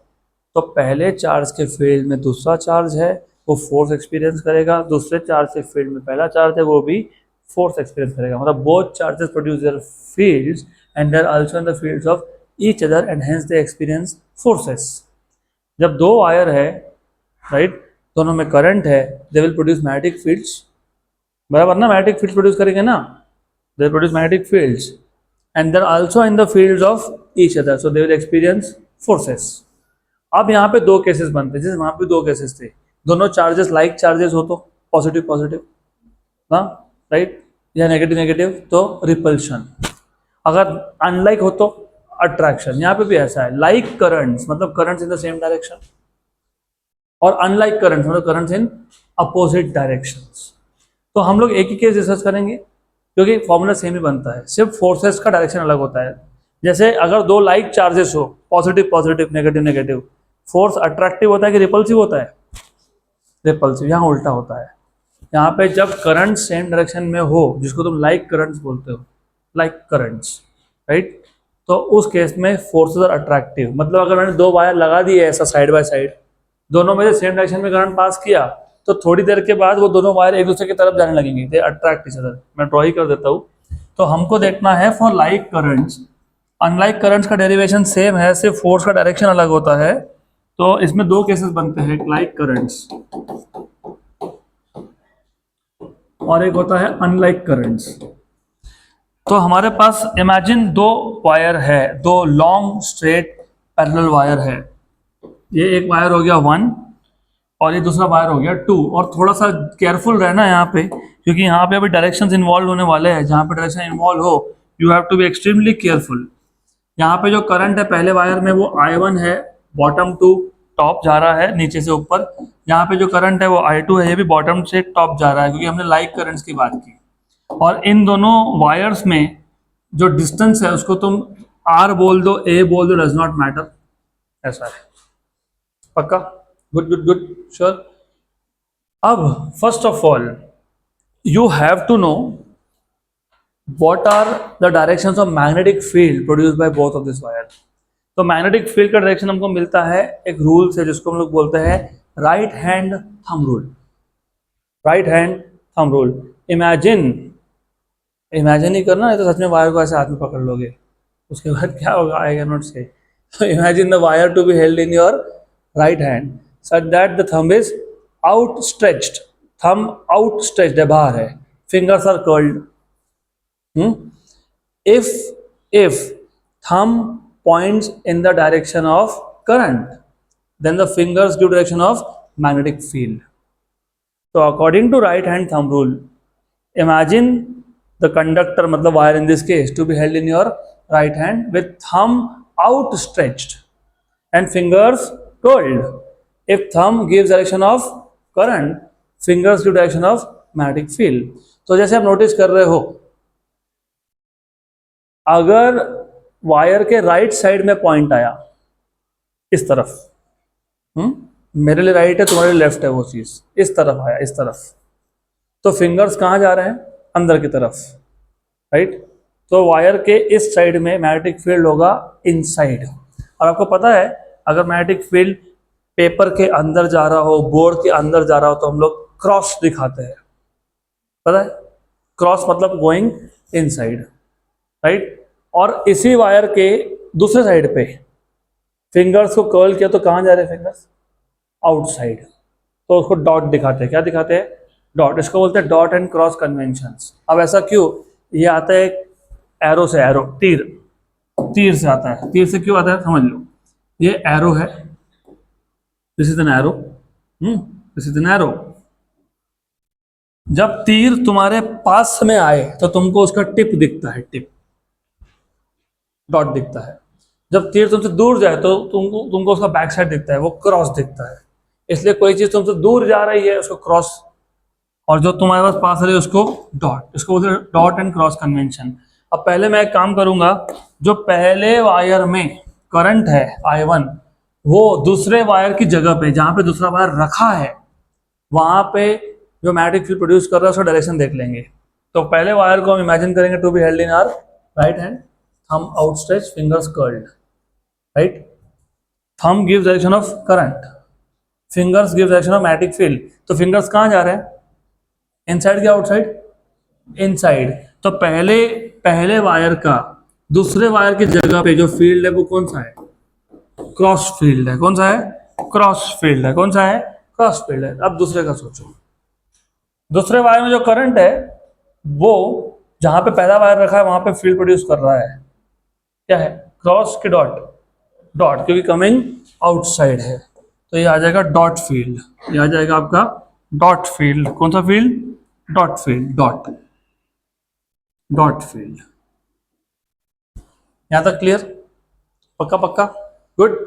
तो पहले चार्ज के फील्ड में दूसरा चार्ज है, वो फोर्स एक्सपीरियंस करेगा। दूसरे चार्ज के फील्ड में पहला चार्ज है, वो भी फोर्स एक्सपीरियंस करेगा। मतलब both charges produce their fields and they are also in the fields of each other and hence they experience forces. जब दो वायर है, राइट, दोनों में करंट है, they will produce magnetic fields, बराबर ना, मैग्नेटिक फील्ड्स प्रोड्यूस करेंगे ना, they produce magnetic fields and they're also in the fields of each other, so they will experience forces. अब यहाँ पे दो केसेस बनते हैं, जैसे वहाँ पे दो केसेस थे, दोनों चार्जेस लाइक चार्जेस हो तो पॉजिटिव हाँ, राइट, या नेगेटिव तो रिपल्शन। अगर अनलाइक हो तो अट्रैक्शन। यहाँ पे भी ऐसा है, लाइक करंट्स मतलब currents in the same direction, और अनलाइक करंट्स मतलब करंट्स इन अपोजिट डायरेक्शंस। तो हम लोग एक ही केस डिस्कस करेंगे क्योंकि फॉर्मूला सेम ही बनता है, सिर्फ फोर्सेस का डायरेक्शन अलग होता है। जैसे अगर दो लाइक चार्जेस हो, पॉजिटिव नेगेटिव, फोर्स अट्रैक्टिव होता है कि रिपल्सिव होता है, रिपल्सिव। यहाँ उल्टा होता है, यहाँ पे जब करंट सेम डायरेक्शन में हो, जिसको तुम लाइक करंट्स बोलते हो, लाइक करंट्स, राइट, तो उस केस में फोर्सेस आर अट्रैक्टिव। मतलब अगर मैंने दो वायर लगा दिए ऐसा साइड बाय साइड, दोनों में से सेम डायरेक्शन में करंट पास किया, तो थोड़ी देर के बाद वो दोनों वायर एक दूसरे की तरफ जाने लगेंगे, दे अट्रैक्ट ईच अदर। मैं ड्रॉ ही कर देता हूँ। तो हमको देखना है for like currents, unlike currents का डेरिवेशन सेम है, सिर्फ फोर्स का डायरेक्शन अलग होता है। तो इसमें दो केसेस बनते हैं, लाइक करंट्स और एक होता है अनलाइक करंट्स। तो हमारे पास इमेजिन दो वायर है, दो लॉन्ग स्ट्रेट पैरेलल वायर है। ये एक वायर हो गया 1 और ये दूसरा वायर हो गया 2। और थोड़ा सा केयरफुल रहना यहाँ पे, क्योंकि यहाँ पे अभी डायरेक्शंस इन्वॉल्व होने वाले हैं। जहाँ पे डायरेक्शन इन्वॉल्व हो, you have to be extremely careful. यहाँ पे जो करंट है पहले वायर में वो I1 है, बॉटम टू टॉप जा रहा है, नीचे से ऊपर। यहाँ पे जो करंट है वो I2 है, ये भी बॉटम से टॉप जा रहा है, क्योंकि हमने लाइक करंट्स की बात की। और इन दोनों वायर्स में जो डिस्टेंस है उसको तुम R बोल दो, A बोल दो, डज नॉट मैटर, ऐसा है। पक्का? Good, sure. अब first of all you have to know what are the directions of magnetic field produced by both of this wire। तो मैग्नेटिक फील्ड का डायरेक्शन हमको मिलता है एक रूल से, जिसको हम लोग बोलते हैं right hand thumb rule. Right hand thumb rule. Imagine ही करना, नहीं तो सच में वायर को ऐसे हाथ में पकड़ लोगे, उसके बाद क्या होगा, आई कैन नॉट से। तो imagine the wire to be held in your right hand such that the thumb is outstretched, thumb outstretched है, बाहर है, fingers are curled। If thumb points in the direction of current, then the fingers give direction of magnetic field। So according to right hand thumb rule, imagine the conductor, मतलब wire in this case, to be held in your right hand with thumb outstretched and fingers cold. If thumb gives direction of current, fingers give direction of magnetic field. तो जैसे आप नोटिस कर रहे हो, अगर वायर के राइट साइड में पॉइंट आया इस तरफ, मेरे लिए राइट है, तुम्हारे लिए लेफ्ट है, वो चीज इस तरफ आया, इस तरफ, तो फिंगर्स कहाँ जा रहे हैं? अंदर की तरफ, राइट? तो वायर के इस साइड में मैग्नेटिक फील्ड होगा इनसाइड। और आपको पता है, अगर मैग्नेटिक फील्ड पेपर के अंदर जा रहा हो, बोर्ड के अंदर जा रहा हो, तो हम लोग क्रॉस दिखाते हैं, पता है? क्रॉस मतलब गोइंग इनसाइड, राइट? और इसी वायर के दूसरे साइड पे फिंगर्स को कर्ल किया तो कहाँ जा रहे हैं फिंगर्स? आउटसाइड। तो उसको डॉट दिखाते हैं। क्या दिखाते हैं? डॉट। इसको बोलते हैं डॉट एंड क्रॉस कन्वेंशंस। अब ऐसा क्यों? ये आता है एरो से, एरो तीर, तीर से आता है। तीर से क्यों आता है समझ लो। ये एरो है, this is an arrow, this is an arrow. जब तीर तुम्हारे पास में आए तो तुमको उसका टिप दिखता है, टिप, डॉट दिखता है। जब तीर तुमसे दूर जाए तो तुमको उसका बैक साइड दिखता है, वो क्रॉस दिखता है। इसलिए कोई चीज तुमसे दूर जा रही है उसको क्रॉस, और जो तुम्हारे पास आ रही है उसको डॉट। इसको बोलते हैं डॉट एंड क्रॉस कन्वेंशन। अब पहले मैं एक काम करूंगा, जो पहले वायर में करंट है I1, वो दूसरे वायर की जगह पे, जहां पे दूसरा वायर रखा है, वहां पे जो मैग्नेटिक फील्ड प्रोड्यूस कर रहा है उसका डायरेक्शन देख लेंगे। तो पहले वायर को हम इमेजिन करेंगे to be held in our right hand, thumb outstretched, fingers curled, right? Thumb gives direction of current, fingers give direction of magnetic field. तो fingers कहाँ जा रहे हैं? इनसाइड या आउटसाइड? इनसाइड। तो पहले वायर का दूसरे वायर की जगह पे जो फील्ड है वो कौन सा है? क्रॉस फील्ड है। कौन सा है? क्रॉस फील्ड है। कौन सा है? क्रॉस फील्ड है। अब दूसरे का सोचो, दूसरे वायर में जो करंट है वो जहां पे पहला वायर रखा है वहां पे फील्ड प्रोड्यूस कर रहा है। क्या है? क्रॉस के डॉट, डॉट, क्योंकि कमिंग आउटसाइड है, तो ये आ जाएगा डॉट फील्ड। ये आ जाएगा आपका डॉट फील्ड। कौन सा field? Dot field, dot, dot field. यहां तक क्लियर? पक्का पक्का? Good,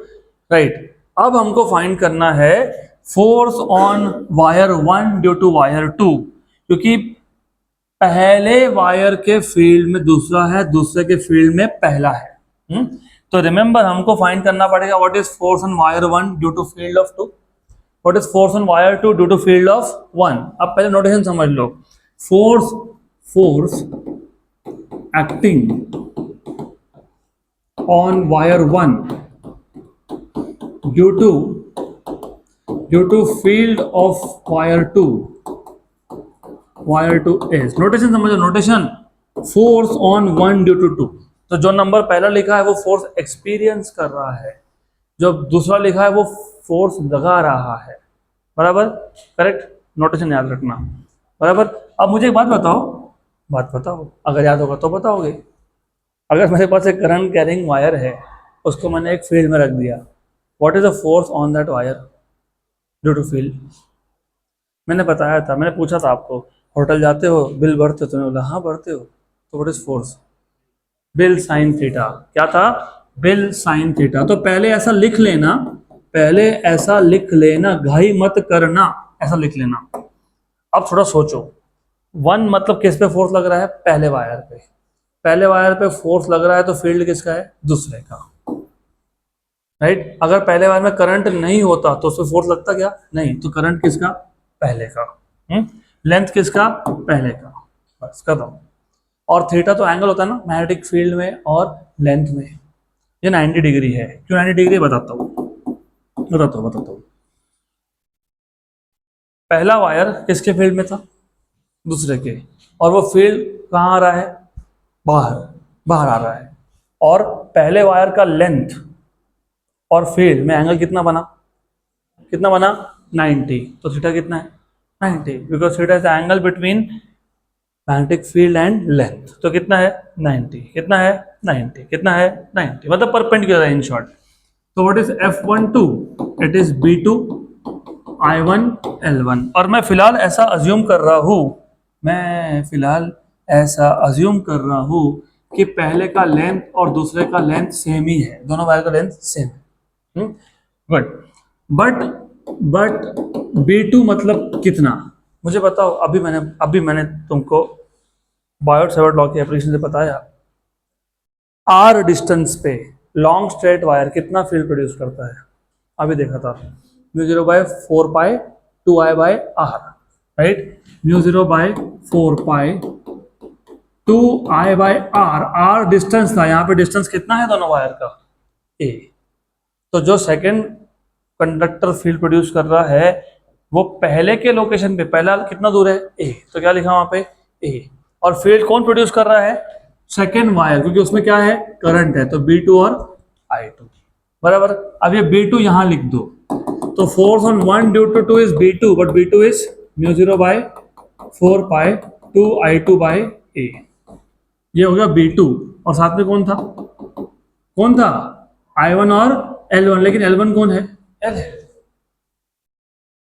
right. अब हमको फाइंड करना है force on wire 1 due to wire 2, क्योंकि पहले वायर के फील्ड में दूसरा है, दूसरे के फील्ड में पहला है। तो रिमेंबर हमको फाइंड करना पड़ेगा what is force on wire 1 due to field of 2, what is force on wire 2 due to field of 1। अब पहले नोटेशन समझ लो। Force acting on wire 1 due to field of wire 2 is, notation समझो, notation, force on 1 due to 2। तो जो नंबर पहला लिखा है वो फोर्स एक्सपीरियंस कर रहा है, जो दूसरा लिखा है वो फोर्स लगा रहा है। बराबर? करेक्ट? नोटेशन याद रखना। बराबर? अब मुझे एक बात बताओ, अगर याद होगा तो बताओगे। अगर मेरे पास एक करंट कैरिंग वायर है, उसको मैंने एक फील्ड में रख दिया, what is the force on that wire due to field? मैंने बताया था, मैंने पूछा था आपको, होटल जाते हो, बिल भरते हो? तुमने बोला हाँ भरते हो। तो what is force? Bill sign theta. क्या था? Bill sine theta. तो पहले ऐसा लिख लेना, घाई मत करना, ऐसा लिख लेना। अब थोड़ा सोचो, 1 मतलब किस पे फोर्स लग रहा है? पहले वायर पे। पहले वायर पे फोर्स लग रहा है तो फील्ड किसका है? दूसरे का, राइट? अगर पहले वायर में करंट नहीं होता तो उसमें फोर्स लगता क्या? नहीं। तो करंट किसका? पहले का। लेंथ किसका? पहले का। बस खत्म। और थीटा तो एंगल होता है ना मैग्नेटिक फील्ड में और लेंथ में। ये 90 डिग्री है। क्यों 90 डिग्री? बताता हूँ। पहला वायर किसके फील्ड में था? दूसरे के। और वो फील्ड कहाँ आ रहा है? बाहर आ रहा है। और पहले वायर का लेंथ और फील्ड में एंगल कितना बना? 90। तो थीटा कितना है? 90, because theta is the angle between magnetic field and length. तो कितना है? 90। कितना है? 90। कितना है? 90, मतलब परपेंडिकुलर है इन शॉर्ट। तो what is F12? It is B2 I1 L1। और मैं फिलहाल ऐसा अज्यूम कर रहा हूं कि पहले का लेंथ और दूसरे का लेंथ सेम ही है, दोनों वायर का लेंथ सेम है। गुड। बट B2 मतलब कितना, मुझे बताओ। अभी मैंने तुमको बायोट सेवर्ट लॉ की एप्लीकेशन से बताया, आर डिस्टेंस पे लॉन्ग स्ट्रेट वायर कितना फील्ड प्रोड्यूस करता है, अभी देखा था। Mu zero by 4 pi 2I/R, right. Mu zero by 4 pi 2I/R, r distance था, यहाँ पे डिस्टेंस कितना है दोनों वायर का, ए। तो जो सेकंड कंडक्टर फील्ड प्रोड्यूस कर रहा है वो पहले के लोकेशन पे, पहला कितना दूर है, ए, तो क्या लिखा वहां पे, ए। और फील्ड कौन प्रोड्यूस कर रहा है, सेकंड वायर, क्योंकि उसमें क्या है, करंट है, तो B2 और I2 बराबर। अब ये B2 यहां लिख दो, तो force on 1 due to 2 is B2, but B2 is mu zero by 4 pi 2I2/A। ये हो गया B2, और साथ में कौन था I1 और L1, लेकिन L1 कौन है, L है,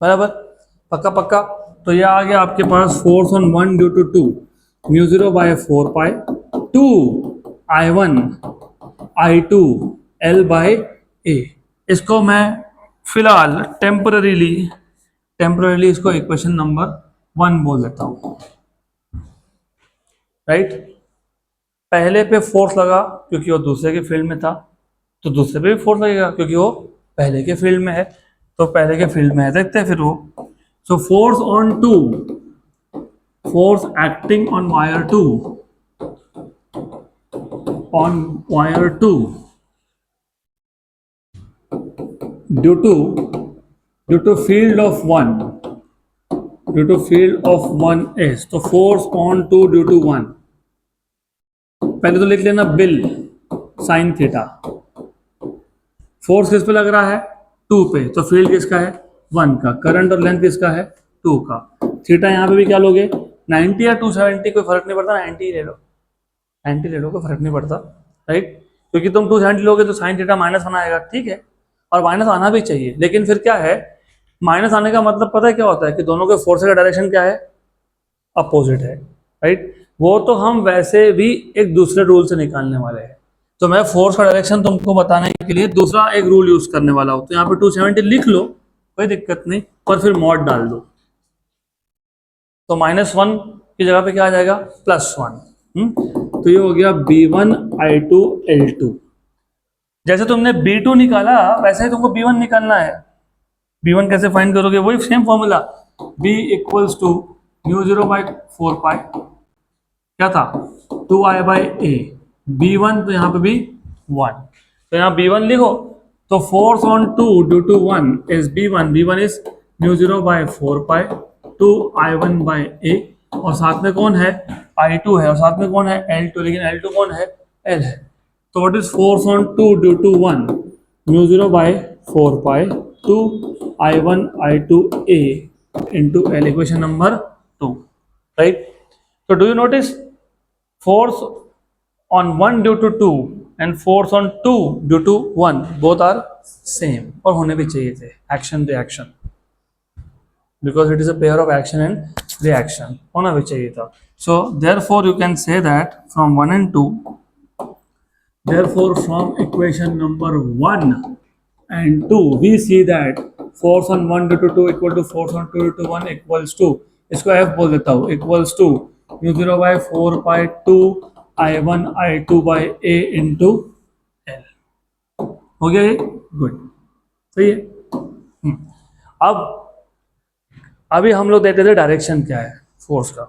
बराबर, पक्का पक्का। तो ये आ गया आपके पास force on 1 due to 2 mu zero by 4 pi 2I1/I2L/A। इसको मैं फिलहाल टेम्पररीली इसको इक्वेशन नंबर 1 बोल देता हूं, राइट। पहले पे फोर्स लगा क्योंकि वो दूसरे के फील्ड में था, तो दूसरे पे भी फोर्स लगेगा क्योंकि वो पहले के फील्ड में है, तो पहले के फील्ड में है, देखते हैं फिर वो। So force acting on wire 2 due to field of 1 is, तो फोर्स ऑन 2 ड्यू टू 1, पहले तो लिख लेना बिल साइन थीटा। फोर्स किस पे लग रहा है, 2 पे, तो फील्ड किसका है, 1 का। करंट और लेंथ किसका है, 2 का। थीटा यहाँ पे भी क्या लोगे, 90 या 270, कोई फर्क नहीं पड़ता, 90 ले लो, 90 ले लो, कोई फर्क नहीं पड़ता, राइट। क्योंकि तुम 270 लोगे तो साइन थीटा -1 आएगा, ठीक है, और माइनस आना भी चाहिए, लेकिन फिर क्या है, माइनस आने का मतलब पता है क्या होता है, कि दोनों के फोर्स का डायरेक्शन क्या है, अपोजिट है, राइट। वो तो हम वैसे भी एक दूसरे रूल से निकालने वाले हैं, तो मैं फोर्स का डायरेक्शन तुमको बताने के लिए दूसरा एक रूल यूज करने वाला हूं। तो यहाँ पे 270 लिख लो, कोई दिक्कत नहीं, पर फिर मॉड डाल दो, तो -1 की जगह पे क्या आ जाएगा, +1। तो ये हो गया B1I2L2। जैसे तुमने B2 निकाला वैसे ही तुमको B1 निकालना है। B1 कैसे फाइंड करोगे, वही same formula, B equals to mu zero by 4 pi, क्या था, 2I/A। B1 तो यहाँ पे भी 1, तो यहाँ B1 लिखो, तो force on 2 due to 1 is B1 is mu zero by 4 pi 2I1/A, और साथ में कौन है, I2 है, और साथ में कौन है, L2, लेकिन L2 कौन है, L है। तो what is force on 2 due to 1 mu zero by 4 pi 2I1/I2A into L, equation number 2, right. तो do you notice, force on 1 due to 2 and force on 2 due to 1 both are same, और होने भी चाहिए थे, action reaction, because it is a pair of action and reaction, होना भी चाहिए था। So therefore you can say that from 1 and 2, therefore from equation number 1 and 2 we see that force on 1 due to 2 equal to force on 2 due to 1 equals to, इसको F बोल देता हूँ, equals to mu zero by 4 pi 2I1/I2/A into L। हो गया ये, गुड, सही है। अब अभी हम लोग देखते थे डायरेक्शन क्या है फोर्स का,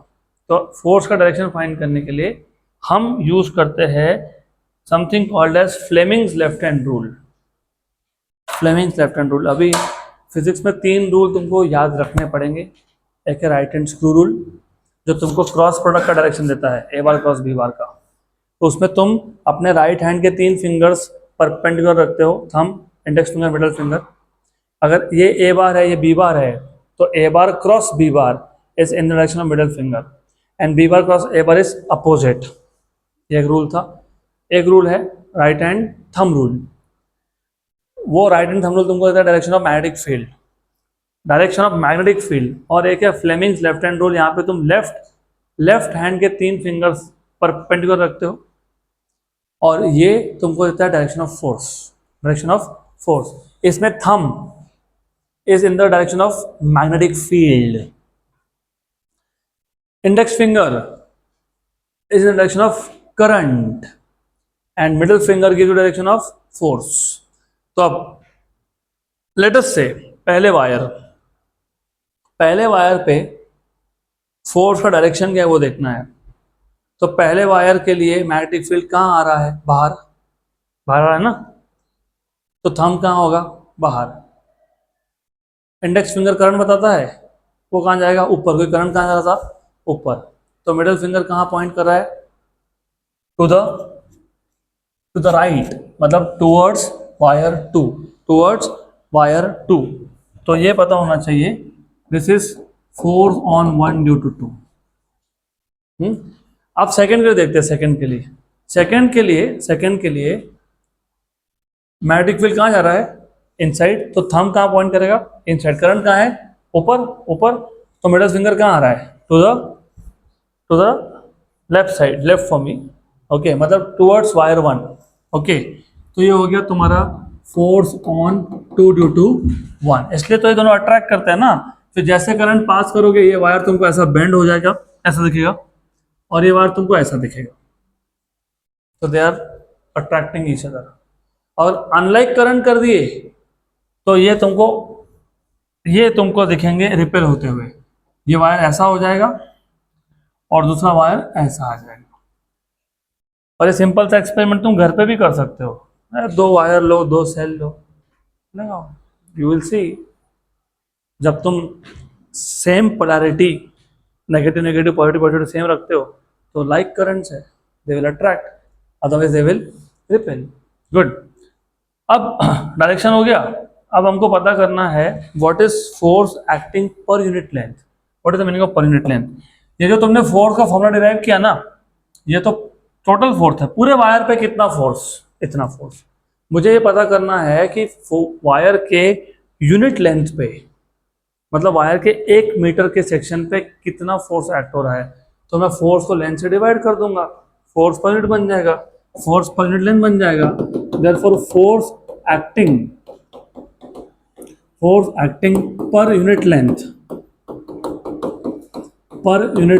तो फोर्स का डायरेक्शन फाइंड करने के लिए हम यूज करते हैं something called as Fleming's left hand rule. Fleming's left hand rule, अभी फिजिक्स में 3 रूल तुमको याद रखने पड़ेंगे। एक है राइट हैंड स्क्रू रूल, जो तुमको क्रॉस प्रोडक्ट का डायरेक्शन देता है, ए बार क्रॉस बी बार का। तो उसमें तुम अपने राइट हैंड के 3 फिंगर्स परपेंडिकुलर रखते हो, thumb, index finger, middle finger. अगर ये ए बार है, ये बी बार है, तो A bar cross B bar is in the direction of middle finger, and B bar cross A bar is opposite. ये एक रूल था। एक रूल है राइट हैंड थंब रूल, वो राइट हैंड थंब रूल तुमको देता है direction of magnetic field, direction of magnetic field. और एक है फ्लेमिंग्स लेफ्ट हैंड रूल, यहाँ पे तुम लेफ्ट हैंड के 3 फिंगर्स परपेंडिकुलर रखते हो, और ये तुमको देता है direction of force, direction of force. इसमें thumb is in the direction of magnetic field. Index finger is in the direction of current and middle finger gives you direction of force. तो अब let us say पहले वायर पे फोर्स का डायरेक्शन क्या है वो देखना है. तो पहले वायर के लिए मैग्नेटिक फील्ड कहाँ आ रहा है? बाहर बाहर आ रहा है ना. तो थंब कहाँ होगा? बाहर. इंडेक्स फिंगर करंट बताता है, वो कहाँ जाएगा? ऊपर. कोई करंट कहाँ जा रहा था? ऊपर. तो मिडिल फिंगर कहाँ पॉइंट कर रहा है? टू द राइट, मतलब टूवर्ड्स वायर 2. Towards wire 2. तो ये पता होना चाहिए this is force on 1 due to 2. अब सेकंड के लिए देखते हैं. सेकंड के लिए मैग्नेटिक फील्ड कहाँ जा रहा है? इनसाइड. तो थंब कहाँ पॉइंट करेगा? इनसाइड. करंट कहाँ है? ऊपर. तो मिडिल फिंगर कहाँ आ रहा है? To the left side. Left for me. Okay, मतलब टूवर्ड्स वायर 1. ओके, तो ये हो गया तुम्हारा फोर्स ऑन 2 ड्यू टू 1. इसलिए तो ये दोनों अट्रैक्ट करते हैं ना. फिर जैसे करंट पास करोगे ये वायर तुमको ऐसा बेंड हो जाएगा, ऐसा दिखेगा, और ये वायर तुमको ऐसा दिखेगा. तो they are attracting each other. और अनलाइक करंट कर दिए तो ये तुमको दिखेंगे रिपेल होते हुए. ये वायर ऐसा हो जाएगा और दूसरा वायर ऐसा आ जाएगा. और ये सिंपल सा एक्सपेरिमेंट तुम घर पे भी कर सकते हो. 2 वायर लो, 2 सेल लो, लगाओ, यू विल सी. जब तुम same polarity, negative positive same रखते हो तो लाइक करंट्स है, they will attract, otherwise they will repel. Good. अब डायरेक्शन हो गया. अब हमको पता करना है what is force acting per unit length. What is the meaning of पर यूनिट लेंथ. ये जो तुमने फोर्स का फॉर्मूला डिराइव किया ना, ये तो टोटल फोर्स है. पूरे वायर पे कितना फोर्स? इतना फोर्स. मुझे ये पता करना है कि वायर के यूनिट लेंथ पे, मतलब वायर के 1 मीटर के सेक्शन पे कितना फोर्स एक्ट हो रहा है. तो मैं फोर्स को लेंथ से डिवाइड कर दूंगा, फोर्स पर यूनिट बन जाएगा, फोर्स पर यूनिट लेंथ बन जाएगा. Therefore force acting per unit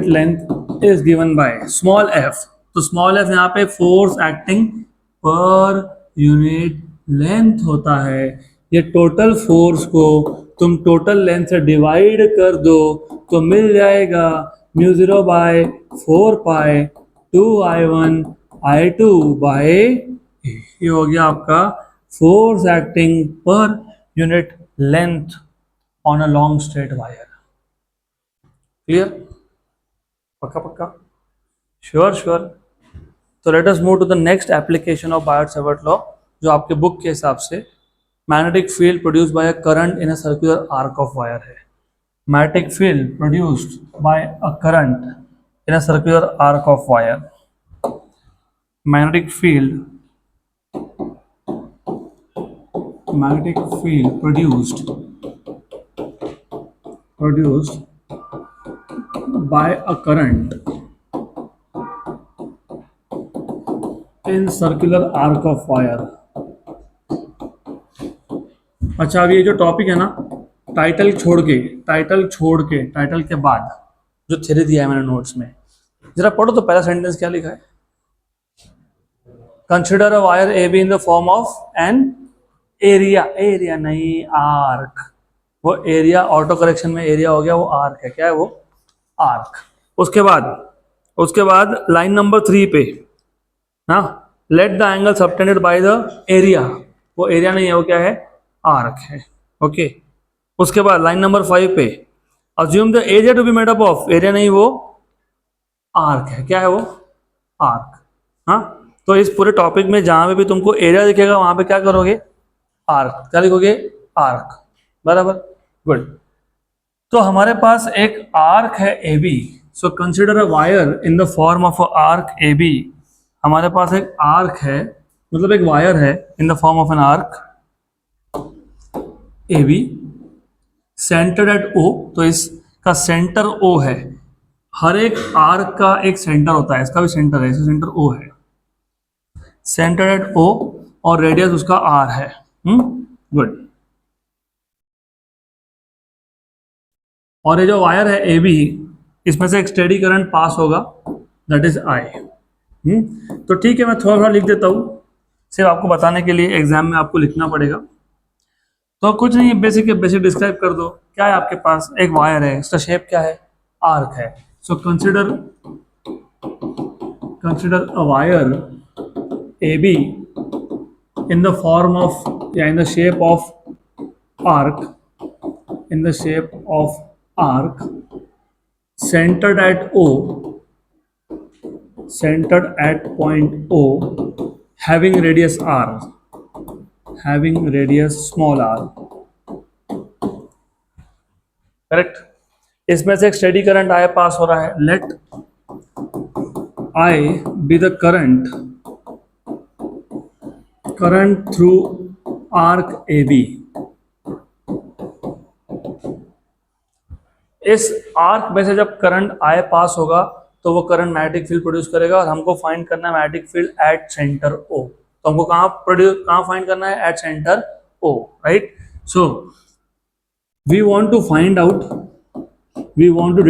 length is given by small f. तो स्मॉल f यहाँ पे force acting per unit length होता है. ये टोटल फोर्स को तुम टोटल लेंथ से डिवाइड कर दो तो मिल जाएगा μ0 बाय 4 पाई 2I1 I2 बाय. ये हो गया आपका force acting per unit length on a long straight wire. Clear? पक्का? श्योर. तो let us move to the next application of Biot Savart law, जो आपके बुक के हिसाब से magnetic field produced by a current in a circular arc of wire है. Magnetic field produced by a current in a circular arc of wire. Magnetic field produced by a current in circular arc of wire. अच्छा, अब ये जो टॉपिक है ना, टाइटल के बाद जो थ्योरी दिया है मैंने नोट्स में, जरा पढ़ो तो पहला सेंटेंस क्या लिखा है. Consider a wire A be in the form of an area नहीं, आर्क. वो एरिया ऑटो करेक्शन में एरिया हो गया, वो आर्क है. क्या है वो? आर्क. उसके बाद लाइन नंबर 3 पे ना, let the angle subtended by the area. वो एरिया नहीं है, वो क्या है? आर्क है. ओके. उसके बाद लाइन नंबर 5 पे assume the area to be made up of. Area नहीं, वो आर्क है. क्या है वो? आर्क. हाँ, तो इस पूरे टॉपिक में जहां पे भी तुमको एरिया दिखेगा वहां पे क्या करोगे? आर्क. क्या लिखोगे? आर्क. बराबर. गुड. तो हमारे पास एक आर्क है A B. So consider a wire in the form of a arc A B. हमारे पास एक आर्क है, मतलब एक वायर है in the form of an arc A B, centre at O. तो इसका सेंटर ओ है. हर एक आर्क का एक सेंटर होता है, इसका भी सेंटर है, इसका सेंटर ओ है. सेंटर एट ओ और रेडियस उसका आर है. गुड. और ये जो वायर है ए बी, इसमें से एक स्टेडी करंट पास होगा, दैट इज आई। तो ठीक है, मैं थोड़ा थोड़ा लिख देता हूँ, सिर्फ आपको बताने के लिए, एग्जाम में आपको लिखना पड़ेगा। तो कुछ नहीं, बेसिक बेसिक डिस्क्राइब कर दो। क्या है आपके पास, एक वायर है, इसका शेप क्या है, आर्क है। So consider a wire A B in the form of, in the shape of arc, centered at point O, having radius small r, correct. इसमें से एक स्टेडी करंट आई पास हो रहा है। Let I be the current through arc A B. इस आर्क में से जब करंट आई पास होगा तो वो करंट मैग्नेटिक फील्ड प्रोड्यूस करेगा, और हमको फाइंड करना है magnetic field at center O. तो हमको कहाँ फाइंड करना है, at center O, right. So we want to find out, we want to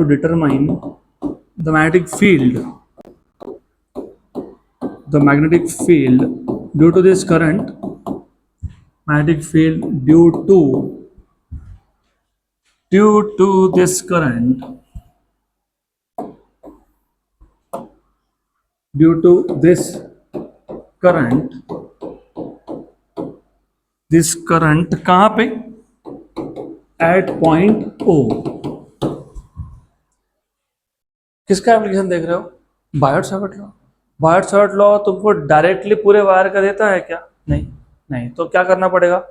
determine the magnetic field due to this current, magnetic field due to this current, कहाँ पे, एट पॉइंट ओ। किसका एप्लीकेशन देख रहे हो, बायोट-सावर्ट लॉ। बायोट-सावर्ट लॉ तुमको डायरेक्टली पूरे वायर का देता है क्या, नहीं। तो क्या करना पड़ेगा,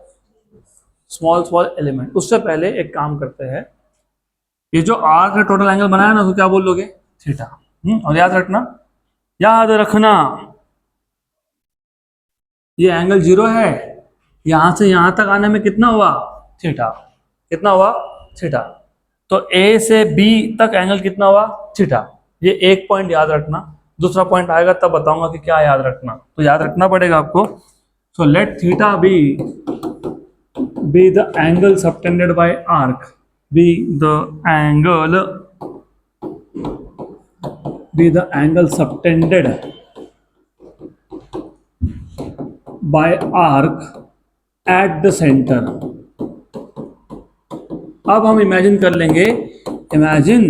स्मॉल एलिमेंट। उससे पहले एक काम करते हैं, ये जो आर्क का टोटल एंगल बनाया ना, तो क्या बोल लोगे, थीटा। और याद रखना ये एंगल 0 है, यहां से यहां तक आने में कितना हुआ, थीटा। कितना हुआ, थीटा। तो ए से बी तक एंगल कितना हुआ, थीटा। ये एक पॉइंट याद रखना, दूसरा पॉइंट आएगा तब बताऊंगा कि क्या याद रखना। तो याद रखना पड़ेगा आपको। So let theta be the angle subtended bye arc, be the angle subtended by arc at the center। अब हम इमेजिन कर लेंगे, imagine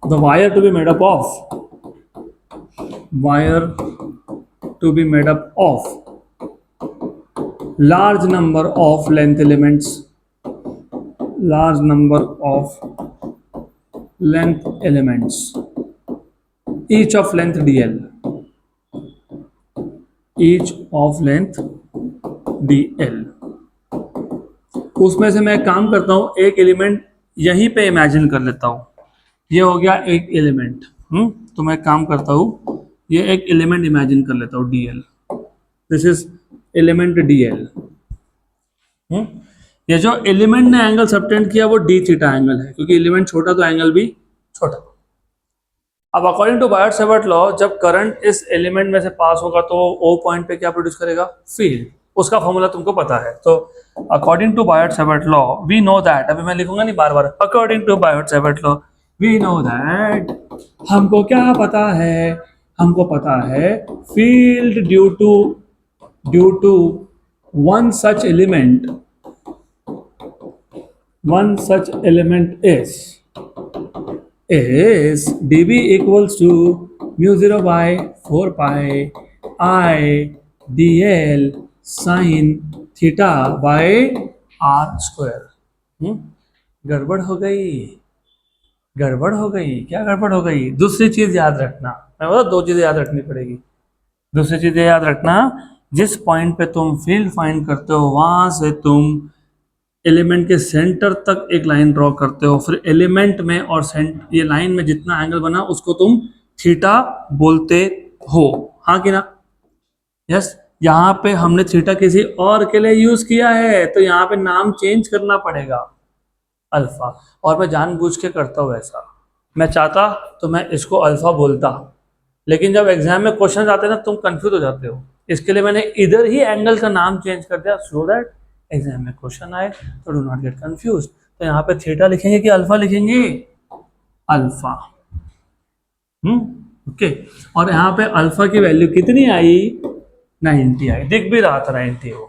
the wire to be made up of large number of length elements, each of length dl, उसमें से मैं काम करता हूं, एक एलिमेंट यहीं पे इमेजिन कर लेता हूं। ये हो गया एक एलिमेंट। तो मैं काम करता हूं, ये एक एलिमेंट इमेजिन कर लेता हूं, dl। This is element dl। ये जो एलिमेंट ने एंगल सबटेंड किया वो डी थीटा एंगल है, क्योंकि एलिमेंट छोटा तो एंगल भी छोटा। अब अकॉर्डिंग टू बायोट-सावर्ट लॉ, जब करंट इस एलिमेंट में से पास होगा तो ओ पॉइंट पे क्या प्रोड्यूस करेगा, फील्ड। उसका फॉर्मूला तुमको पता है। तो according to Biot Savart law we know that, अभी मैं लिखूंगा नहीं बार बार, according to Biot Savart law we know that, हमको क्या पता है, हमको पता है field due to one such element is dB equals to mu 0 by 4 pi I dl sin theta by r square। गड़बड़ हो गई, क्या गड़बड़ हो गई। दूसरी चीज याद रखना, मैं बोला 2 चीजें याद रखनी पड़ेगी। दूसरी चीजें याद रखना, जिस पॉइंट पे तुम फील्ड फाइंड करते हो वहां से तुम एलिमेंट के सेंटर तक एक लाइन ड्रॉ करते हो, फिर एलिमेंट में और ये लाइन में जितना एंगल बना उसको तुम थीटा बोलते हो, हाँ कि ना। यस, यहाँ पे हमने थीटा किसी और के लिए यूज किया है, तो यहाँ पे नाम चेंज करना पड़ेगा, अल्फा। और मैं जानबूझ के करता हूँ ऐसा, मैं चाहता तो मैं इसको अल्फा बोलता, लेकिन जब एग्जाम में क्वेश्चन आते हैं ना तुम कंफ्यूज हो जाते हो, इसके लिए मैंने इधर ही एंगल का नाम चेंज कर दिया, सो दैट एग्जाम में क्वेश्चन आए तो डू नॉट गेट कंफ्यूज। तो यहाँ पे थीटा लिखेंगे कि अल्फा लिखेंगे? अल्फा। ओके। और यहाँ पे अल्फा की वैल्यू कितनी आई? 90 आई, दिख भी रहा था 90 वो।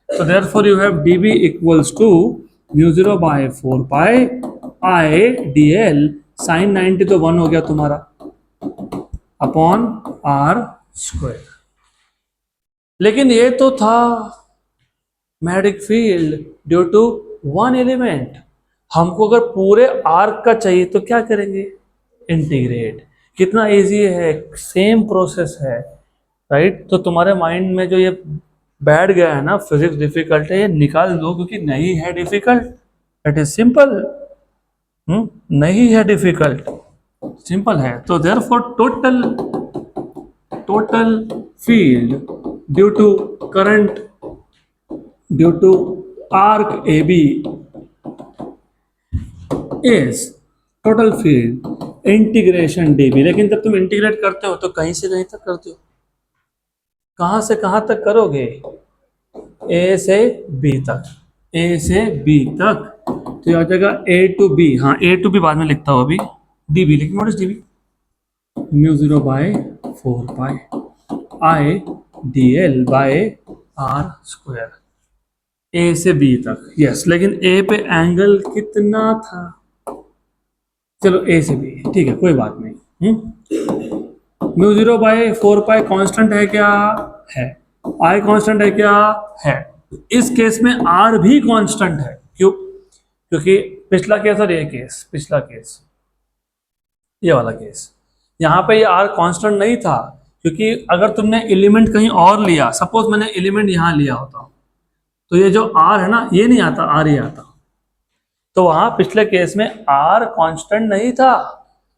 So therefore you have dB equals to mu 0 by 4 pi I d l sine 90 तो 1 हो गया तुम्हारा अपॉन आर स्क्वायर। लेकिन ये तो था magnetic field due to one element. हमको अगर पूरे आर्क का चाहिए तो क्या करेंगे? इंटीग्रेट। कितना इजी है, सेम प्रोसेस है, राइट? तो तुम्हारे माइंड में जो ये बैठ गया है ना फिजिक्स डिफिकल्ट है, ये निकाल दो, क्योंकि नहीं है डिफिकल्ट, इट इज सिंपल। नहीं है डिफिकल्ट, सिंपल है। तो therefore total field due to current due to arc A B is total field integration D B. लेकिन जब तुम इंटीग्रेट करते हो तो कहीं से कहीं तक करते हो, कहां से कहां तक करोगे? ए से बी तक, ए से बी तक। तो आ जाएगा ए टू बी, हाँ ए टू बी बाद में लिखता हूँ अभी, डी बी। लेकिन what is d B? Mu 0 by 4 pi I d l by are square, A से बी तक। यस, लेकिन ए पे एंगल कितना था? चलो ए से बी, ठीक है, कोई बात नहीं। म्यू 0 बाय 4 पाई कांस्टेंट है क्या? है। आई कांस्टेंट है क्या? है। इस केस में आर भी कांस्टेंट है। क्यों? क्योंकि पिछला केस और ये केस, पिछला केस, ये वाला केस, यहाँ पे ये आर कांस्टेंट नहीं था, क्योंकि अगर तुमने एलिमेंट कहीं और लिया, सपोज मैंने एलिमेंट यहाँ लिया होता तो ये जो आर है ना, ये नहीं आता, आर ये आता। तो वहां पिछले केस में आर कांस्टेंट नहीं था,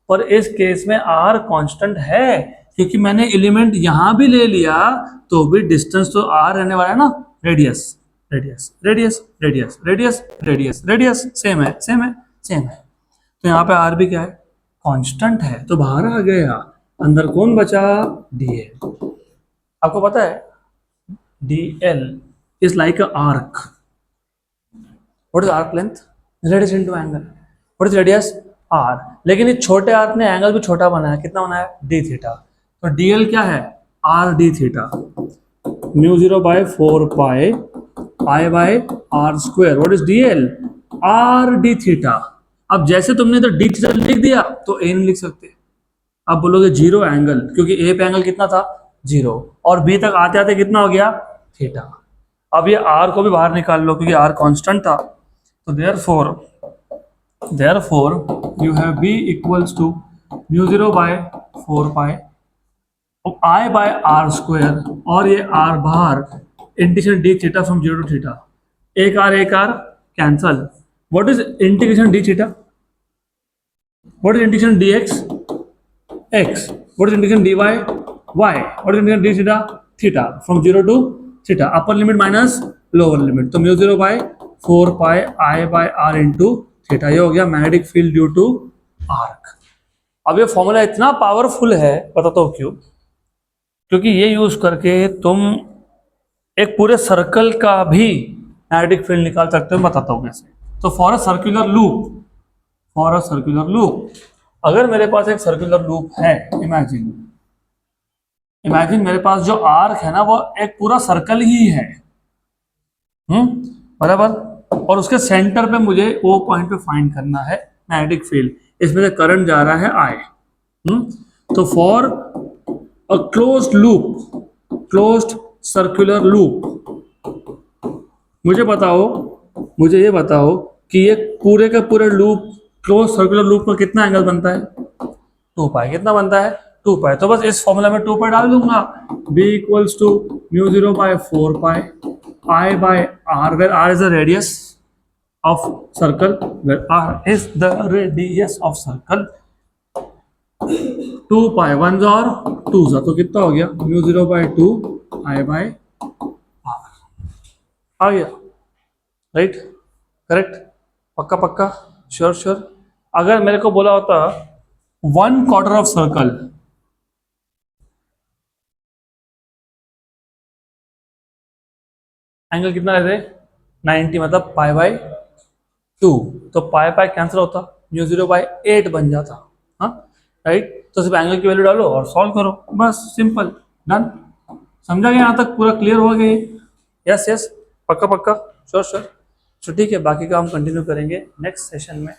पर इस केस में आर कांस्टेंट है, क्योंकि मैंने एलिमेंट यहां भी ले लिया तो भी डिस्टेंस तो आर रहने वाला है ना, radius radius radius radius radius radius radius, same है सेम है सेम है। तो यहाँ पे आर भी क्या है? कांस्टेंट है। तो बाहर आ गया, अंदर कौन बचा? D L. आपको पता है D L is like a arc. What is arc length? Radius into angle. What is radius? R. लेकिन इस छोटे आर्क ने एंगल भी छोटा बनाया, कितना बनाया? D theta. तो डीएल क्या है? R D theta. Mu 0 by 4 pi I by are square. What is DL? R D theta. अब जैसे तुमने तो डी थीटा लिख दिया तो ए नहीं लिख सकते, अब बोलोगे जीरो एंगल, क्योंकि ए पे एंगल कितना था? 0, और बी तक आते आते कितना हो गया? थीटा। अब ये आर को भी बाहर निकाल लो, क्योंकि आर कांस्टेंट था। तो therefore you have b equals to mu 0 by 4 pi I by are square, और ये आर बाहर, integration d theta from 0 to theta, एक r cancel. What is integration d theta? What is integration d x? X. What is integration d y? Y. What is integration d theta? Theta from 0 to theta, upper limit minus lower limit. तो mu 0 by 4 pi I by r into theta, ये हो गया magnetic field due to arc. अब ये फॉर्मूला इतना पावरफुल है, बताता हूँ क्यों। क्योंकि ये यूज करके तुम एक पूरे सर्कल का भी मैग्नेटिक फील्ड निकाल सकते हो, बताता हूँ कैसे। तो फॉर अ सर्कुलर लूप, अगर मेरे पास एक सर्कुलर लूप है, इमेजिन मेरे पास जो आर्क है ना वो एक पूरा सर्कल ही है, बराबर। और उसके सेंटर पे मुझे ओ पॉइंट पे फाइंड करना है मैग्नेटिक फील्ड। इसमें से करंट जा रहा है आई। तो for a closed circular loop, मुझे ये बताओ कि ये पूरे का पूरे लूप, क्लोज सर्कुलर लूप में कितना एंगल बनता है? 2 पाई। कितना बनता है? 2 पाई। तो बस इस फॉर्मूला में 2 पाई डाल दूंगा। b equals to mu 0 by 4 pi I by r, where r is the radius of circle, where r is the radius of circle, 2 pi, 1s और 2s, तो कितना हो गया? Mu 0 by 2 I by r आ गया, राइट? करेक्ट? पक्का पक्का? श्योर? अगर मेरे को बोला होता 1/4 ऑफ सर्कल, एंगल कितना रहते? 90 मतलब पाई बाई 2, तो पाई पाई कैंसिल होता, म्यू 0/8 बन जाता। हाँ राइट, तो सिर्फ एंगल की वैल्यू डालो और सॉल्व करो, बस सिंपल, डन। समझा गया यहाँ तक, पूरा क्लियर हो गया? यस यस, पक्का पक्का, श्योर श्योर। तो ठीक है, बाकी का हम कंटिन्यू करेंगे नेक्स्ट सेशन में।